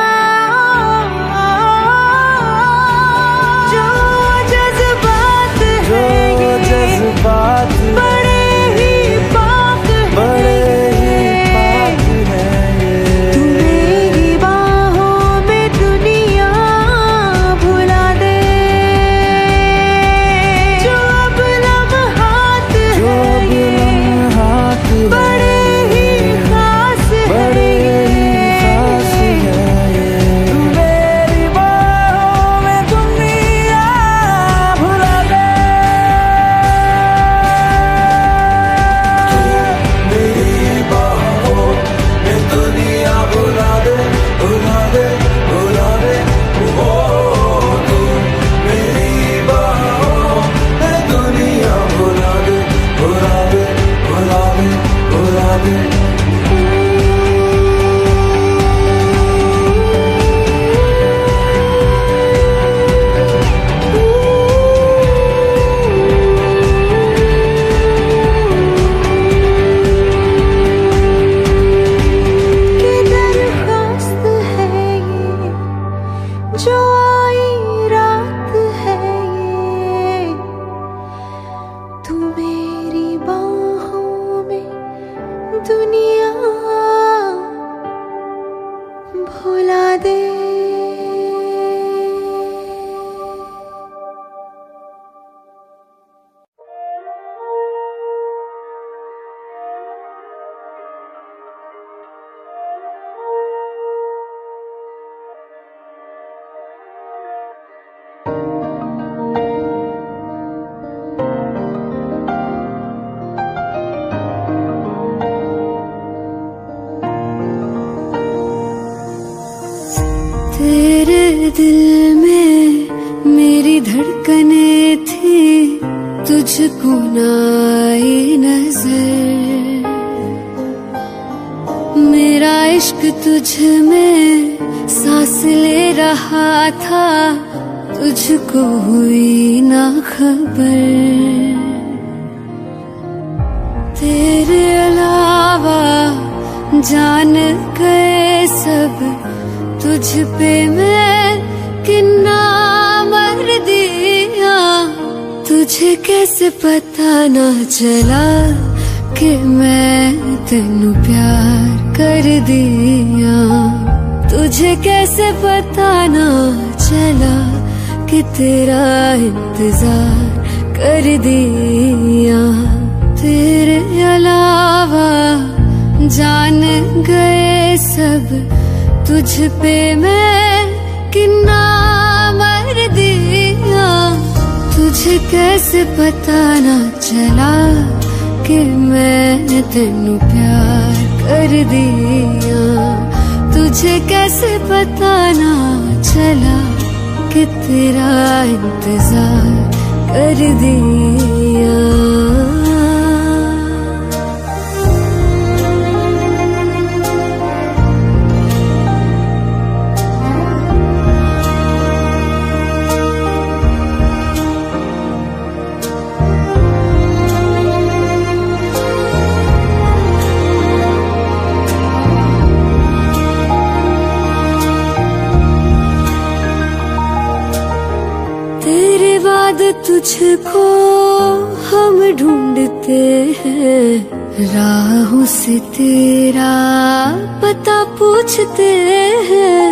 S3: जो जज्बात है ये
S2: जज्बात
S3: बड़े ही पाक है, तू मेरी बाहों में दुनिया भुला दे, जो अब लम्हात है ये बड़े ही खास है ये,
S2: तू मेरी बाहों में दुनिया भुला दे, मेरी बाहों में दुनिया भुला दे, भुला दे, भुला दे, ओ तू मेरी बाहों में दुनिया भुला दे, भुला दे, भुला दे, भुला दे।
S3: कि दरख्वास्त है ये, जो आई रात है ये, तू मेरी बाहों में दुनिया भुला दे। तेरे दिल में मेरी धड़कने थी, तुझको ना आई नजर, मेरा इश्क तुझ में सांस ले रहा था, तुझको हुई ना खबर, तेरे अलावा जान गए सब, तुझ पे मैं किन्ना मर दिया, तुझे कैसे पता ना चला कि मैं तेनू प्यार कर दिया, तुझे कैसे पता ना चला कि तेरा इंतजार कर दिया, तेरे अलावा जान गए सब, तुझ पे मैं किन्ना मर दिया, तुझे कैसे पता ना चला कि मैं तेनू प्यार कर दिया। तुझे कैसे पता ना चला कि तेरा इंतजार कर दिया। तेरे बाद तुझको हम ढूंढते हैं, राहों से तेरा पता पूछते हैं।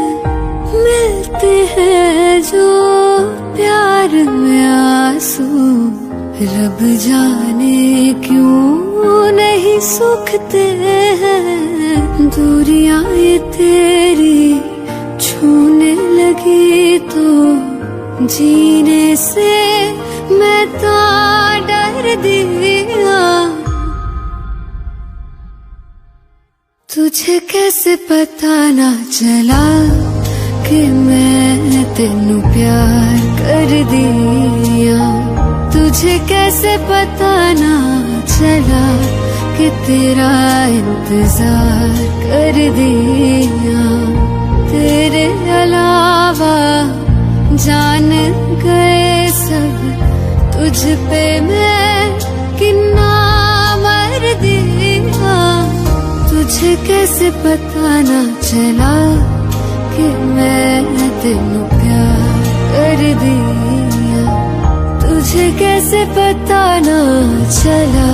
S3: मिलते हैं जो प्यार में आंसू, रब जाने क्यों नहीं सूखते हैं। दूरियां ये तेरी छूने लगी तो जीने से मैं तो डर दिया। तुझे कैसे पता ना चला कि मैं तेनू प्यार कर दिया। तुझे कैसे पता ना चला कि तेरा इंतजार कर दिया। तेरे अलावा जान गए सब, तुझ पे मैं कितना मर दिया। तुझे कैसे पता ना चला कि मैं तेनू प्यार कर दिया। तुझे कैसे पता ना चला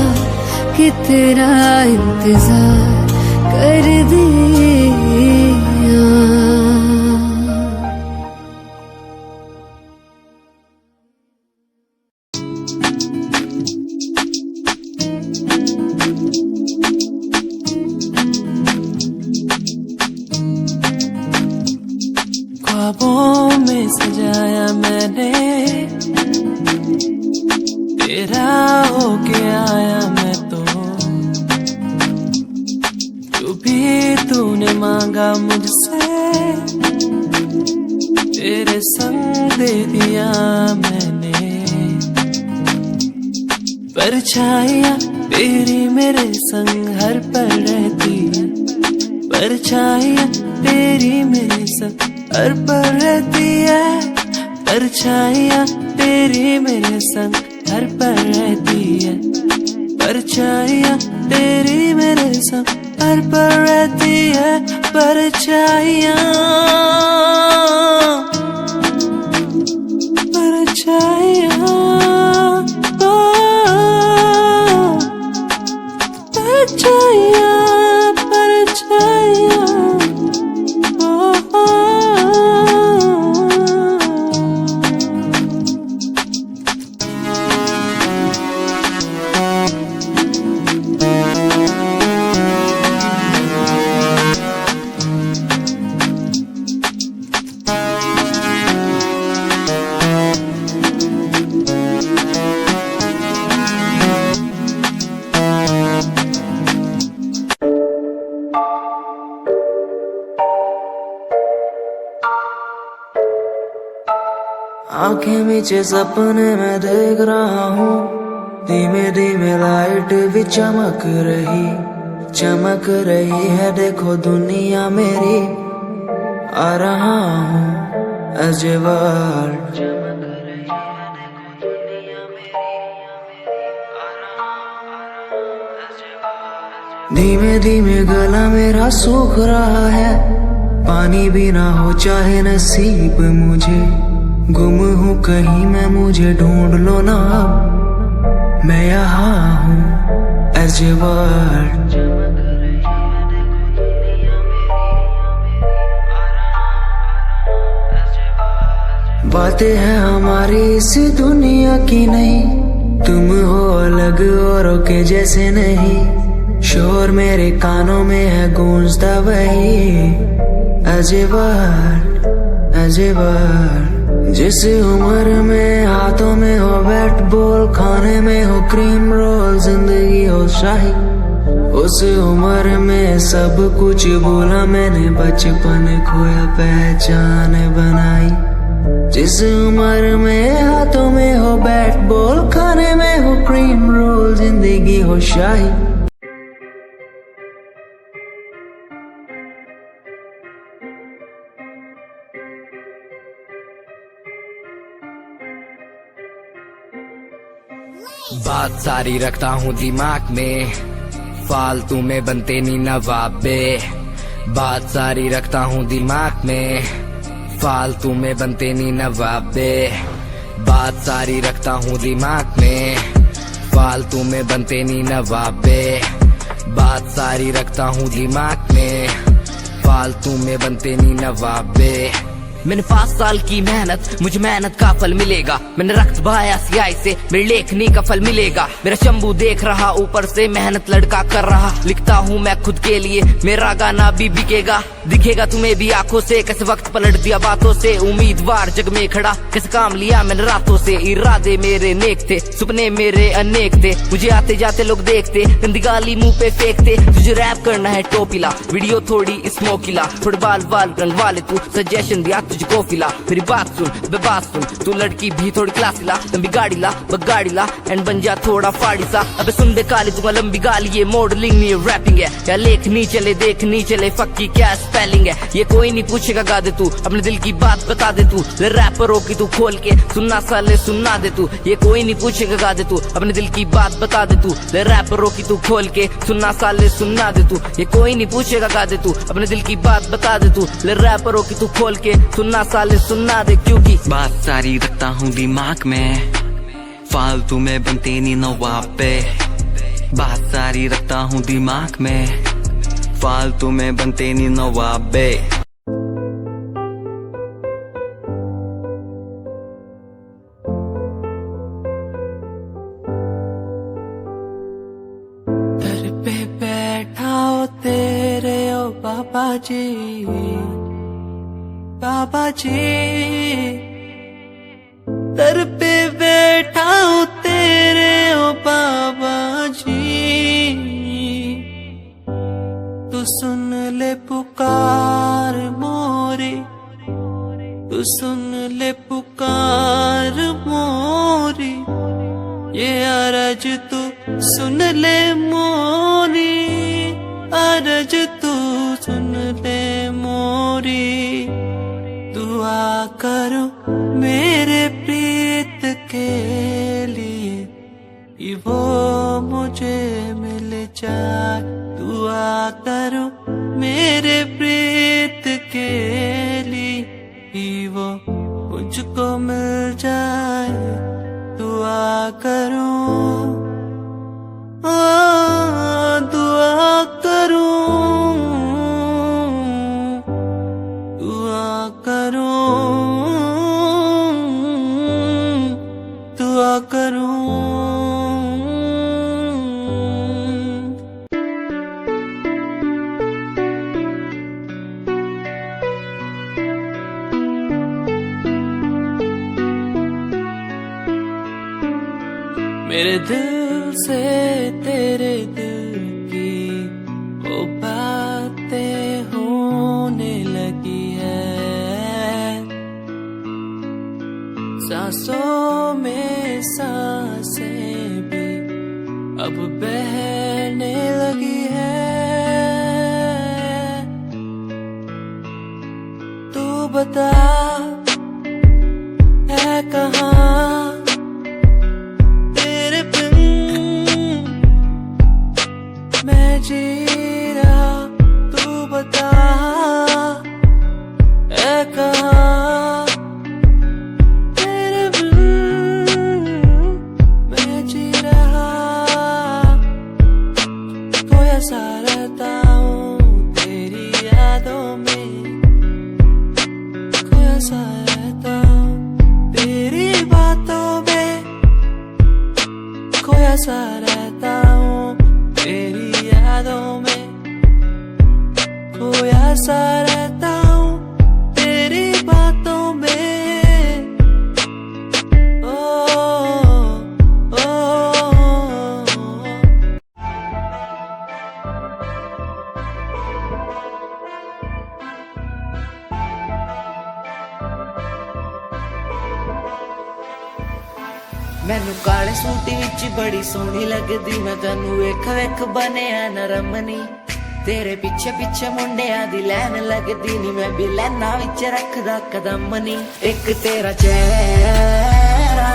S3: कि तेरा इंतजार कर दिया।
S4: ख्वाबों में सजाया मैंने, तेरा होके आया मैं तो। जो भी तूने मांगा मुझसे, तेरे संग दे दिया मैंने। परछाइयाँ तेरी मेरे संग हर पल रहती है। परछाइयाँ तेरी मेरे संग हर पल रहती है। परछाइयाँ तेरी मेरे संग हर पल रहती है। परछाइयाँ तेरी मेरे संग हर पल रहती है। परछाइयाँ परछाइयाँ परछाइयाँ परछाइयाँ।
S2: आंखें मीचे सपने में देख रहा हूँ, धीमे धीमे लाइट भी चमक रही है। देखो दुनिया मेरी, आ रहा हूँ अजवार। धीमे धीमे गला मेरा सूख रहा है, पानी भी ना हो चाहे नसीब मुझे। गुम हूँ कहीं मैं, मुझे ढूंढ लो ना अब, मैं यहाँ हूँ अजवार। बातें हैं हमारी इस दुनिया की नहीं, तुम हो अलग औरों के जैसे नहीं। शोर मेरे कानों में है गूंजता वही अजवार अजवार। जिस उम्र में हाथों में हो बैट बॉल, खाने में हो क्रीम रोल, जिंदगी हो शाही, उस उम्र में सब कुछ भूला मैंने, बचपन खोया पहचान बनाई। जिस उम्र में हाथों में हो बैट बॉल, खाने में हो क्रीम रोल, जिंदगी हो शाही।
S5: बात सारी रखता हूँ दिमाग में, फालतू में बनते नहीं नवाबे। बात सारी रखता हूँ दिमाग में, फालतू में बनते नहीं नवाबे। बात सारी रखता हूँ दिमाग में, फालतू में बनते नहीं नवाबे। बात सारी रखता हूँ दिमाग में, फालतू में बनते नहीं नवाबे। मैंने 5 साल की मेहनत, मुझे मेहनत का फल मिलेगा। मैंने रक्त बहाया सियाही से, मेरी लेखनी का फल मिलेगा। मेरा शंभू देख रहा ऊपर से, मेहनत लड़का कर रहा। लिखता हूँ मैं खुद के लिए, मेरा गाना भी बिकेगा। दिखेगा तुम्हें भी आंखों से, कैसे वक्त पलट दिया बातों से। उम्मीदवार जग में खड़ा, कैसे काम लिया मैंने रातों से। इरादे मेरे नेक थे, सपने मेरे अनेक थे। मुझे आते जाते लोग देखते, गंदी गाली मुंह पे फेंकते। तुझे रैप करना है टोपीला, वीडियो थोड़ी स्मोकीला। थोड़े बाल बाल रंगवा ले तू, सजेशन दिया तुझको फिला। मेरी बात सुन बे बात सुन, तू लड़की भी थोड़ी क्लासी ला। लंबी गाड़ी ला बगाड़ी ला, एंड बन जा थोड़ा फाड़ी सा। अबे सुन दे काली दूंगा लंबी गाली, ये मॉडलिंग नहीं रैपिंग है। या लेखनी चले देखनी चले, फक्की क्या स्पेलिंग है। ये कोई नहीं पूछेगा, गा दे तू अपने दिल की बात बता दे तू। रैपरों की तू खोल के सुनना साले सुनना दे तू। ये कोई नहीं पूछेगा, गा दे तू अपने दिल की बात बता दे तू। रैपरों की तू खोल के सुनना साले सुनना दे तू। ये कोई नहीं पूछेगा, गा दे तू अपने दिल की बात बता दे तू। रैपरों की तू खोल के सुनना साले सुनना दे, क्योंकि
S6: बात सारी रखता हूँ दिमाग में, फालतू में बनते नहीं नवाबे। बात सारी रखता हूँ दिमाग में, फालतू में बनते नहीं नवाबे।
S4: दर पे बैठा हो तेरे ओ बाबा जी, बाबा जी। दर पे बैठा हूँ तेरे ओ बाबा जी। तू सुन ले पुकार मोरी, तू सुन ले पुकार मोरी। ये अरज तू सुन ले मोरी, अरज तू सुन ले मोरी। दुआ करो मेरे प्रीत के लिए, कि वो मुझे मिल जाए। दुआ करो मेरे प्रीत के लिए, कि वो मुझको मिल जाए। दुआ करो दुआ करो, दुआ करो, दुआ करो। मेरे दिल से तेरे दिल की वो बातें होने लगी है। सांसों में सांसें भी अब बहने लगी है। तू बता है कहाँ मैं जी रहा, तू बता है कहाँ तेरे बिन मैं जी रहा। खोया सा रहता हूँ तेरी यादों में, खोया सा रहता हूँ तेरी बातों में, खोया सा रहता हूँ तेरी यादों में, खोया सा रहता हूँ तेरी बातों में। ओ, ओ, ओ, मैनू काले सूट विच बड़ी सोहनी लगदी, मैं तैनू वेख वेख बनिया नरमनी। तेरे पीछे पीछे मुंडिया दी लैन लगदी नी, मैं भी लैना विच रखदा कदम नी। एक तेरा चेहरा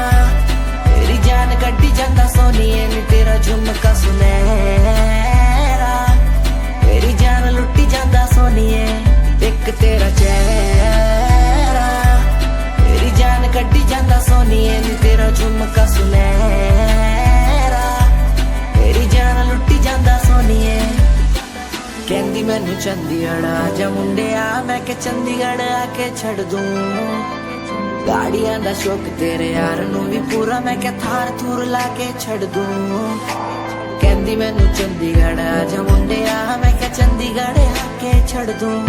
S4: तेरी जान कड्डी जांदा सोनिए नी, तेरा झुमका सुनहरा तेरी जान लुट्टी जांदा सोनिए। एक तेरा चेहरा तेरी जान कड्डी जांदा सोनिए नी, तेरा झुमका सुनहरा तेरी जान लुट्टी जांदा सोनिए। कहंदी मैनू चंडीगढ़ आजा मुंडिया, मैं के चंडीगढ़ आके छड़ दूं। गाड़ियां दा शौक तेरे यार नू भी पूरा, मैं के थार थूर लाके छड़ दूं। कहंदी मैनू चंडीगढ़ आजा मुंडिया, मैं के चंडीगढ़ आके छड़ दूं।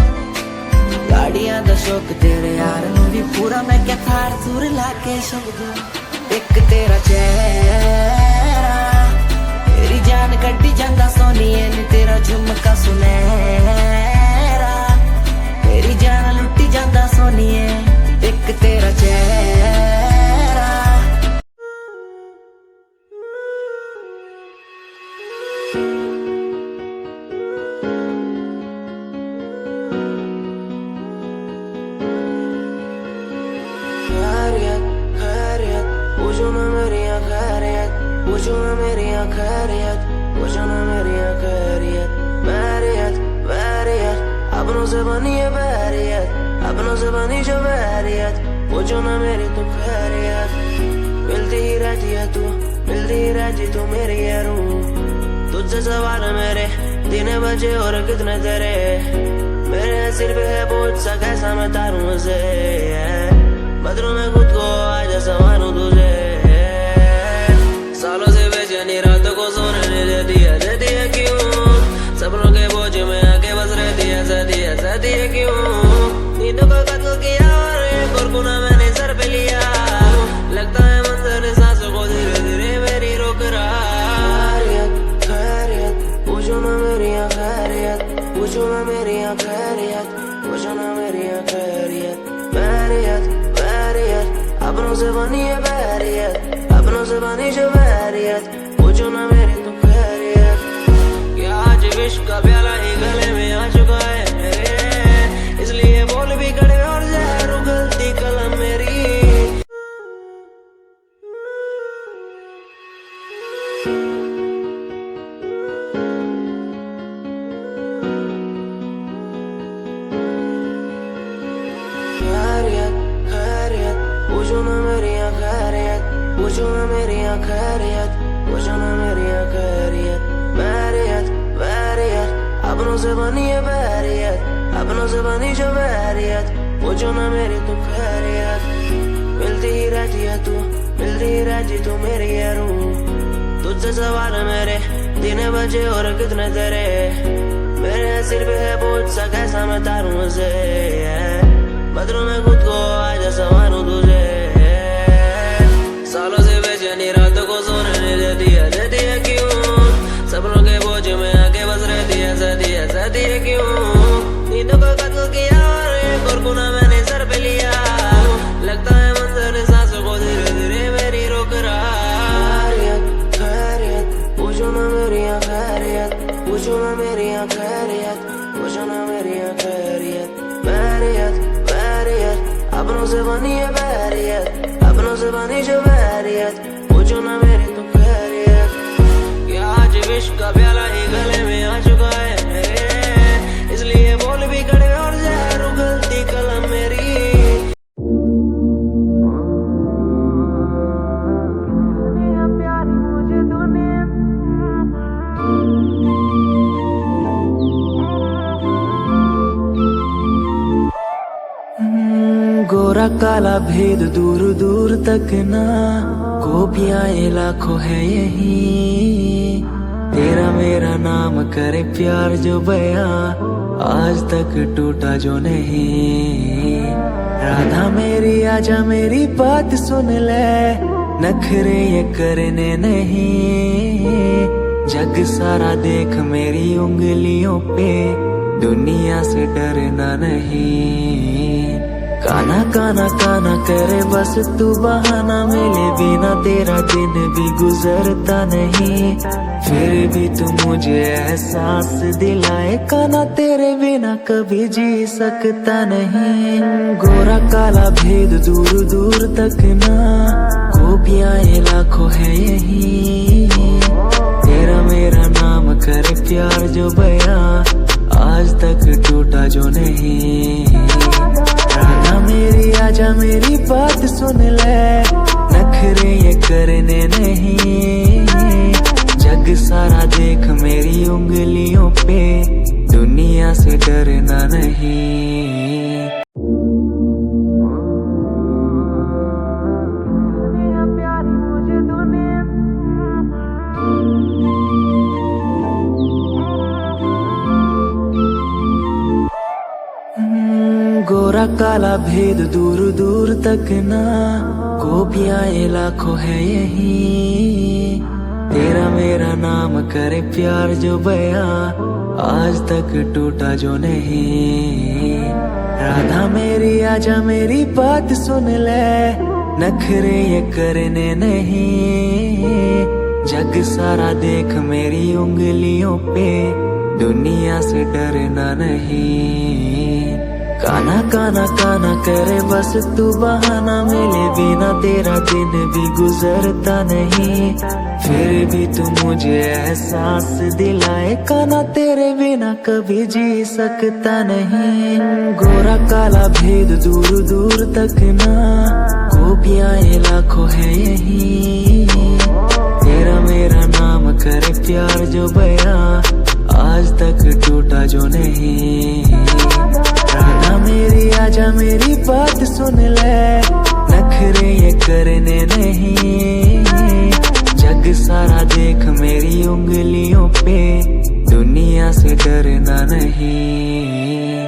S4: गाड़ियां दा शौक तेरे यार नू भी पूरा, मैं के थार थूर लाके छड़ दूं। एक तेरा चेहरा तेरी जान कड्डी जांदा सोनिए नी, तेरा झुमका सुनहरा तेरी जान लुट्टी जांदा सोनिए। एक तेरा चेहरा खैरियत खैरियत पूछो ना मेरी खैरियत, पूछो ना मेरी खैरियत, पूछो ना मेरी खैरियत। बैरियत बैरियत अपनों से बनी है बैरियत, अपनों से बनी जो बैरियत, पूछो ना मेरी तो खैरियत। मिलती ही रहती है तू, मिलती ही रहती तू मेरी है रूह। तुझसे सवाल मेरे दिन बजे और कितने तेरे, मेरे सिर पे है बोझ सा कैसा मैं तारूं उसे। बदलूं मैं खुद को आज संवारूं तुझे। सालों से बेचैनी रातों को सोने नहीं देती है क्यों? सपनों के बोझ में आके बस रहती है क्यों? नींदों को कत्ल किया और एक और गुनाह मैंने सर पे लिया। लगता है मंजर सांसों को धीरे धीरे मेरी रोक रहा। खैरियत खैरियत पूछो ना मेरी खैरियत, पूछो ना मेरी खैरियत, पूछो ना मेरी खैरियत। बैरियत बैरियत अपनों से बनी है बैरियत, अपनों से बनी जो बैरियत, पूछो ना मेरी तो खैरियत। क्या आज विश्व का प्याला ही गले में आ चुका है मेरे, इसलिए बोल भी कड़े और जहर उगलती कलम मेरी। खैरियत खैरियत पूछो ना मेरी खैरियत, पूछो ना मेरी खैरियत, पूछो ना मेरी खैरियत। बैरियत बैरियत अपनों से बनी है बैरियत, अपनों से बनी जो बैरियत, पूछो ना मेरी तो खैरियत। मिलती ही रहती है तू, मिलती ही रहती तू मेरी है रूह। तुझसे सवाल मेरे दिन बजे और कितने तेरे, मेरे सिर पे है बोझ सा कैसा मैं तारूं उसे। बदलूं मैं खुद को आज संवारूं तुझे। सालों से बेचैनी रातों को सोने नहीं देती है क्यों? सपनों के बोझ में आके बस रहती है क्यों? नींदों को कत्ल किया और एक और गुनाह मैंने सर पे लिया। लगता है मंजर सांसों को धीरे धीरे मेरी रोक रहा। खैरियत खैरियत पूछो ना मेरी खैरियत, पूछो ना मेरी खैरियत, पूछो ना मेरी खैरियत। बैरियत बैरियत अपनों से बनी है बैरियत, अपनों से बनी जो बैरियत, पूछो ना मेरी तो खैरियत। क्या आज विश्व का प्याला ही गले में आ चुका है मेरे, इसलिए बोल भी कड़े और जहर उगलती कलम मेरी। गोरा काला भेद दूर दूर तक ना, गोपियाँ लाखों है यही। तेरा मेरा नाम करे प्यार जो बया, आज तक टूटा जो नहीं। राधा मेरी आजा मेरी बात सुन ले, नखरे ये करने नहीं। जग सारा देख मेरी उंगलियों पे, दुनिया से डरना नहीं।
S2: काना काना काना करे बस तू बहाना, मिले बिना तेरा दिन भी गुजरता नहीं, फिर भी तू मुझे एहसास दिलाए, काना तेरे बिना कभी जी सकता नहीं। गोरा काला भेद दूर दूर तक ना, गोपियां ये लाखों है यही, तेरा मेरा नाम करे प्यार जो बया, आज तक टूटा जो नहीं। राधा मेरी आजा मेरी बात सुन ले, नखरे ये करने नहीं, जग सारा देख मेरी उंगलियों पे, दुनिया से डरना नहीं। गोरा काला भेद दूर दूर तक ना, गोपियां ये लाखों है यही, तेरा मेरा नाम करे प्यार जो बया, आज तक टूटा जो नहीं। राधा मेरी आजा मेरी बात सुन ले, नखरे ये करने नहीं, जग सारा देख मेरी उंगलियों पे, दुनिया से डरना नहीं। काना काना काना करे बस तू बहाना, मिले बिना तेरा दिन भी गुजरता नहीं, फिर भी तू मुझे एहसास दिलाए, काना तेरे बिना कभी जी सकता नहीं। गोरा काला भेद दूर दूर तक ना, गोपियां ये लाखों है यही, तेरा मेरा नाम करे प्यार जो बया, आज तक टूटा जो नहीं। राधा मेरी आजा मेरी बात सुन ले, नखरे ये करने नहीं, जग सारा देख मेरी उंगलियों पे, दुनिया से डरना नहीं।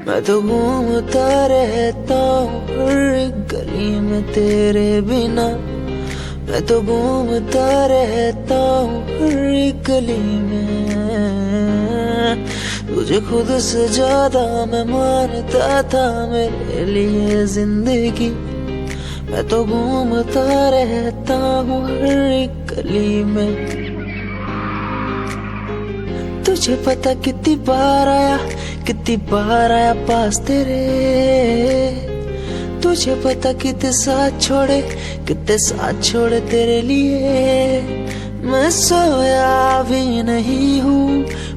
S2: मैं तो घूमता रहता हूँ हर गली में तेरे बिना, मैं तो घूमता रहता हूँ हर गली में, तुझे खुद से ज्यादा मैं मानता था मेरे लिए जिंदगी, मैं तो घूमता रहता हूँ हर गली में। तुझे पता कितनी बार आया पास तेरे, तुझे पता कितने साथ छोड़े तेरे लिए, मैं सोया भी नहीं हूँ,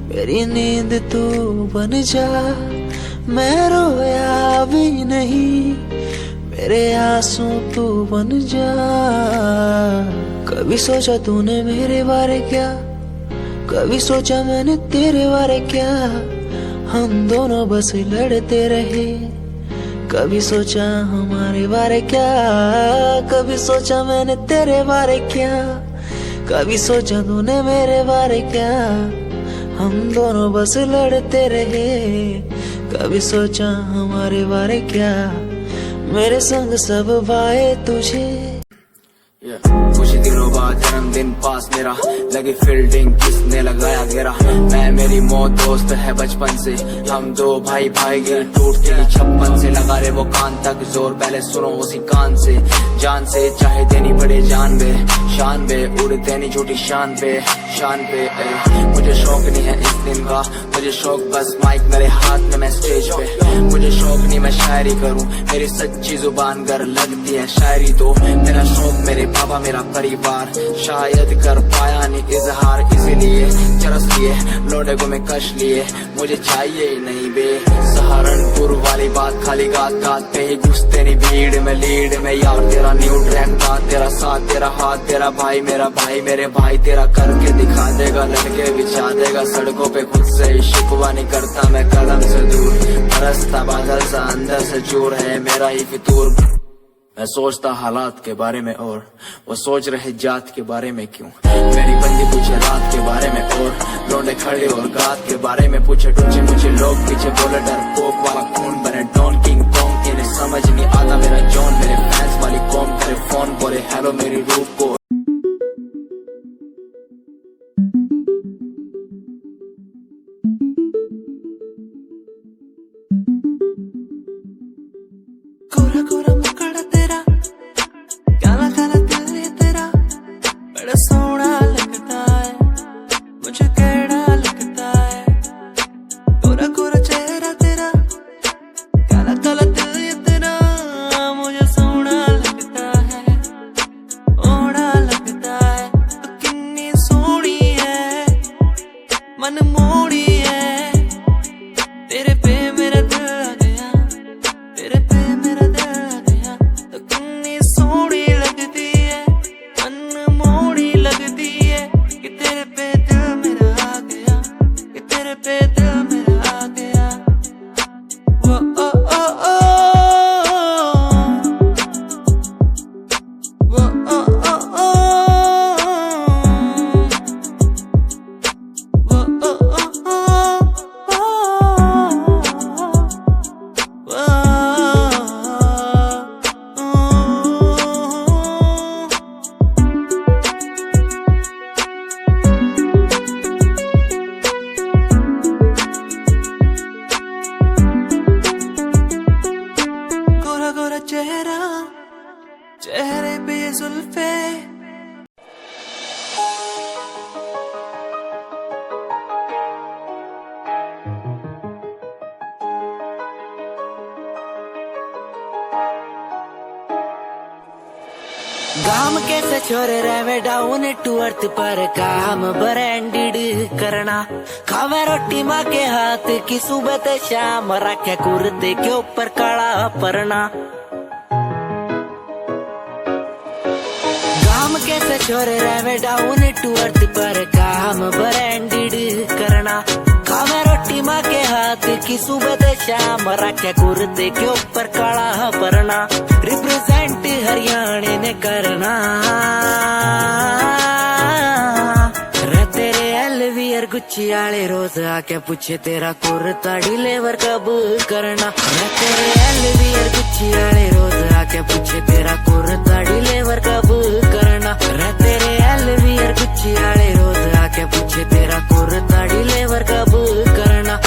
S2: मेरी नींद तू बन जा, मैं रोया भी नहीं, मेरे आंसू तू बन जा। कभी सोचा तूने मेरे बारे क्या, कभी सोचा मैंने तेरे बारे क्या, हम दोनों बस लड़ते रहे, कभी सोचा हमारे बारे क्या, कभी सोचा मैंने तेरे बारे क्या, कभी सोचा तूने मेरे बारे क्या, हम दोनों बस लड़ते रहे, कभी सोचा हमारे बारे क्या, मेरे संग सब भाए तुझे।
S5: कुछ दिनों बाद जन्मदिन पास मेरा, लगी फील्डिंग किसने लगाया घेरा, मैं मेरी मौत दोस्त है बचपन से, हम दो भाई गिर टूट के 56 से, लगा रे वो कान तक जोर, पहले सुनो उसी कान से, जान से चाहे देनी पड़े जान बे, शान बे उड़ देनी झूठी शान पे मुझे शौक नहीं है इस दिन का, मुझे शौक बस माइक मेरे हाथ में मैं स्टेज पे, मुझे शौक नहीं मैं शायरी करूं, मेरी सच्ची जुबान गर लगती है शायरी तो, मेरा शौक मेरे बाबा मेरा परिवार, शायद कर पाया नहीं इजहार, इसीलिए चरस लिए लोडे को मैं कश लिए, मुझे चाहिए ही नहीं बे सहारनपुर वाली बात, खाली गात पे ही घुसते नहीं भीड़ में लीड में, यार तेरा न्यू ट्रैक था, तेरा साथ तेरा हाथ, तेरा भाई मेरा भाई, मेरे भाई तेरा करके दिखा देगा, लड़के बिछा देगा सड़कों पे, खुद से ही शिकवा नहीं करता मैं कलम से दूर, बरसता बादल सा अंदर से चूर है मेरा ही फितूर, मैं सोचता हालात के बारे में और वो सोच रहे जात के बारे में क्यों, मेरी बंदी पूछे रात के बारे में और लौंडे खड़े और गात के बारे में पूछे, टूचे मुझे लोग पीछे बोले डर पोक वाला खून बने डॉन किंग कॉन्ग, इन्हें समझ नहीं आता मेरा जॉन, मेरे फैंस वाली कौम सारे फोन बोले हेलो मेरी रूप को।
S1: गोरा गोरा मुखड़ा तेरा, काला काला दिल ये तेरा, बड़ा सोहना लगता है, मुझे कैड़ा लगता है। गोरा गोरा चेहरा तेरा, काला काला दिल ये तेरा, मुझे सोहना लगता है, ओड़ा लगता है। तू कितनी सोहनी है, मन मोड़ी है, तेरे पे मेरा दिल आ गया, तेरे पे मेरा दिल आ गया। तो कितनी सोहनी लगती है, मन मोड़ी लगती है, कि तेरे पे दिल मेरा आ गया, कि तेरे पे दिल मेरा आ गया। वो ओ ओ ओ, वो ओ ओ ओ, वो ओ ओ गोरा गोरा चेहरा, चेहरे पे ये जुल्फे।
S4: गाम कैसे छोरे रहे डाउन टू अर्थ पर काम ब्रांडेड करना। खावे रोटी माँ के हाथ की सुबह ते शाम, रखे कुर्ते के ऊपर काला परना। गाम कैसे छोरे रहे डाउन टू अर्थ पर काम ब्रांडेड करना। खावे रोटी माँ के हाथ की सुबह ते शाम, रखे कुर्ते के ऊपर काला परना। रिप्रेजेंट हरियाणा ने करना, रे तेरे एलवीआर गुच्ची आले रोज आके पूछे तेरा कुर्ता डिलीवर कब करना। रे तेरे एलवीआर गुच्ची आले रोज आके पूछे तेरा कुर्ता डिलीवर कब करना। रे तेरे एलवीआर गुच्ची आले रोज आके पूछे तेरा कुर्ता डिलीवर कब करना।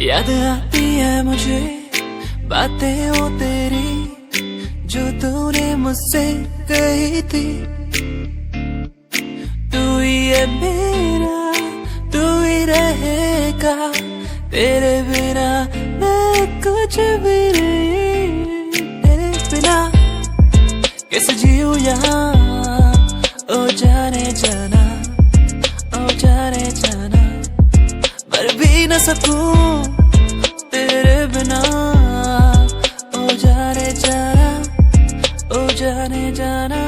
S4: याद आती है मुझे बातें वो तेरी, जो तूने मुझसे कही थी। तू ही है मेरा, तू ही रहेगा, तेरे बिना मैं कुछ भी नहीं। तेरे बिना कैसे जीऊं यहाँ, ओ जाने जाना, ओ जाने जाना। मर भी न सकूं तेरे बिना, ओ जाने जाना, ओ जाने जाना।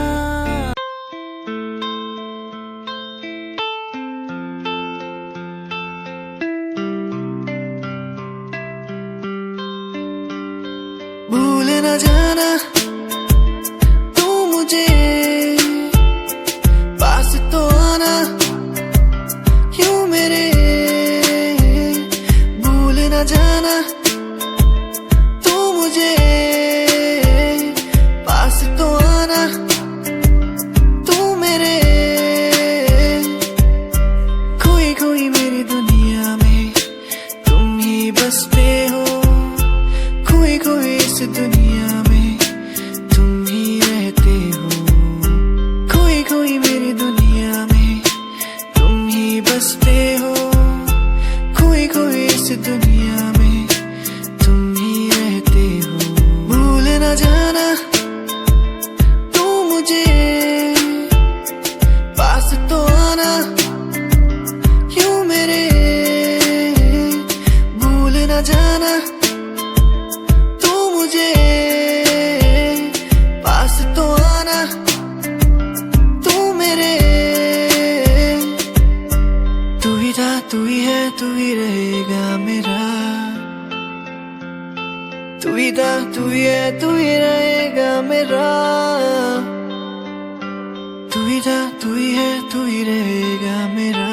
S4: भूल न जाना तू मुझे, पास तो आना यूं मेरे। भूल न जाना तू मुझे, पास तो आना तू मेरे।
S2: तू ही रहेगा मेरा, तू ही था तू ही है तू ही रहेगा मेरा, तू ही था तू ही है तू ही रहेगा मेरा,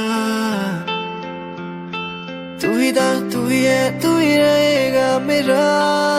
S2: तू ही था तू ही है तू ही रहेगा मेरा।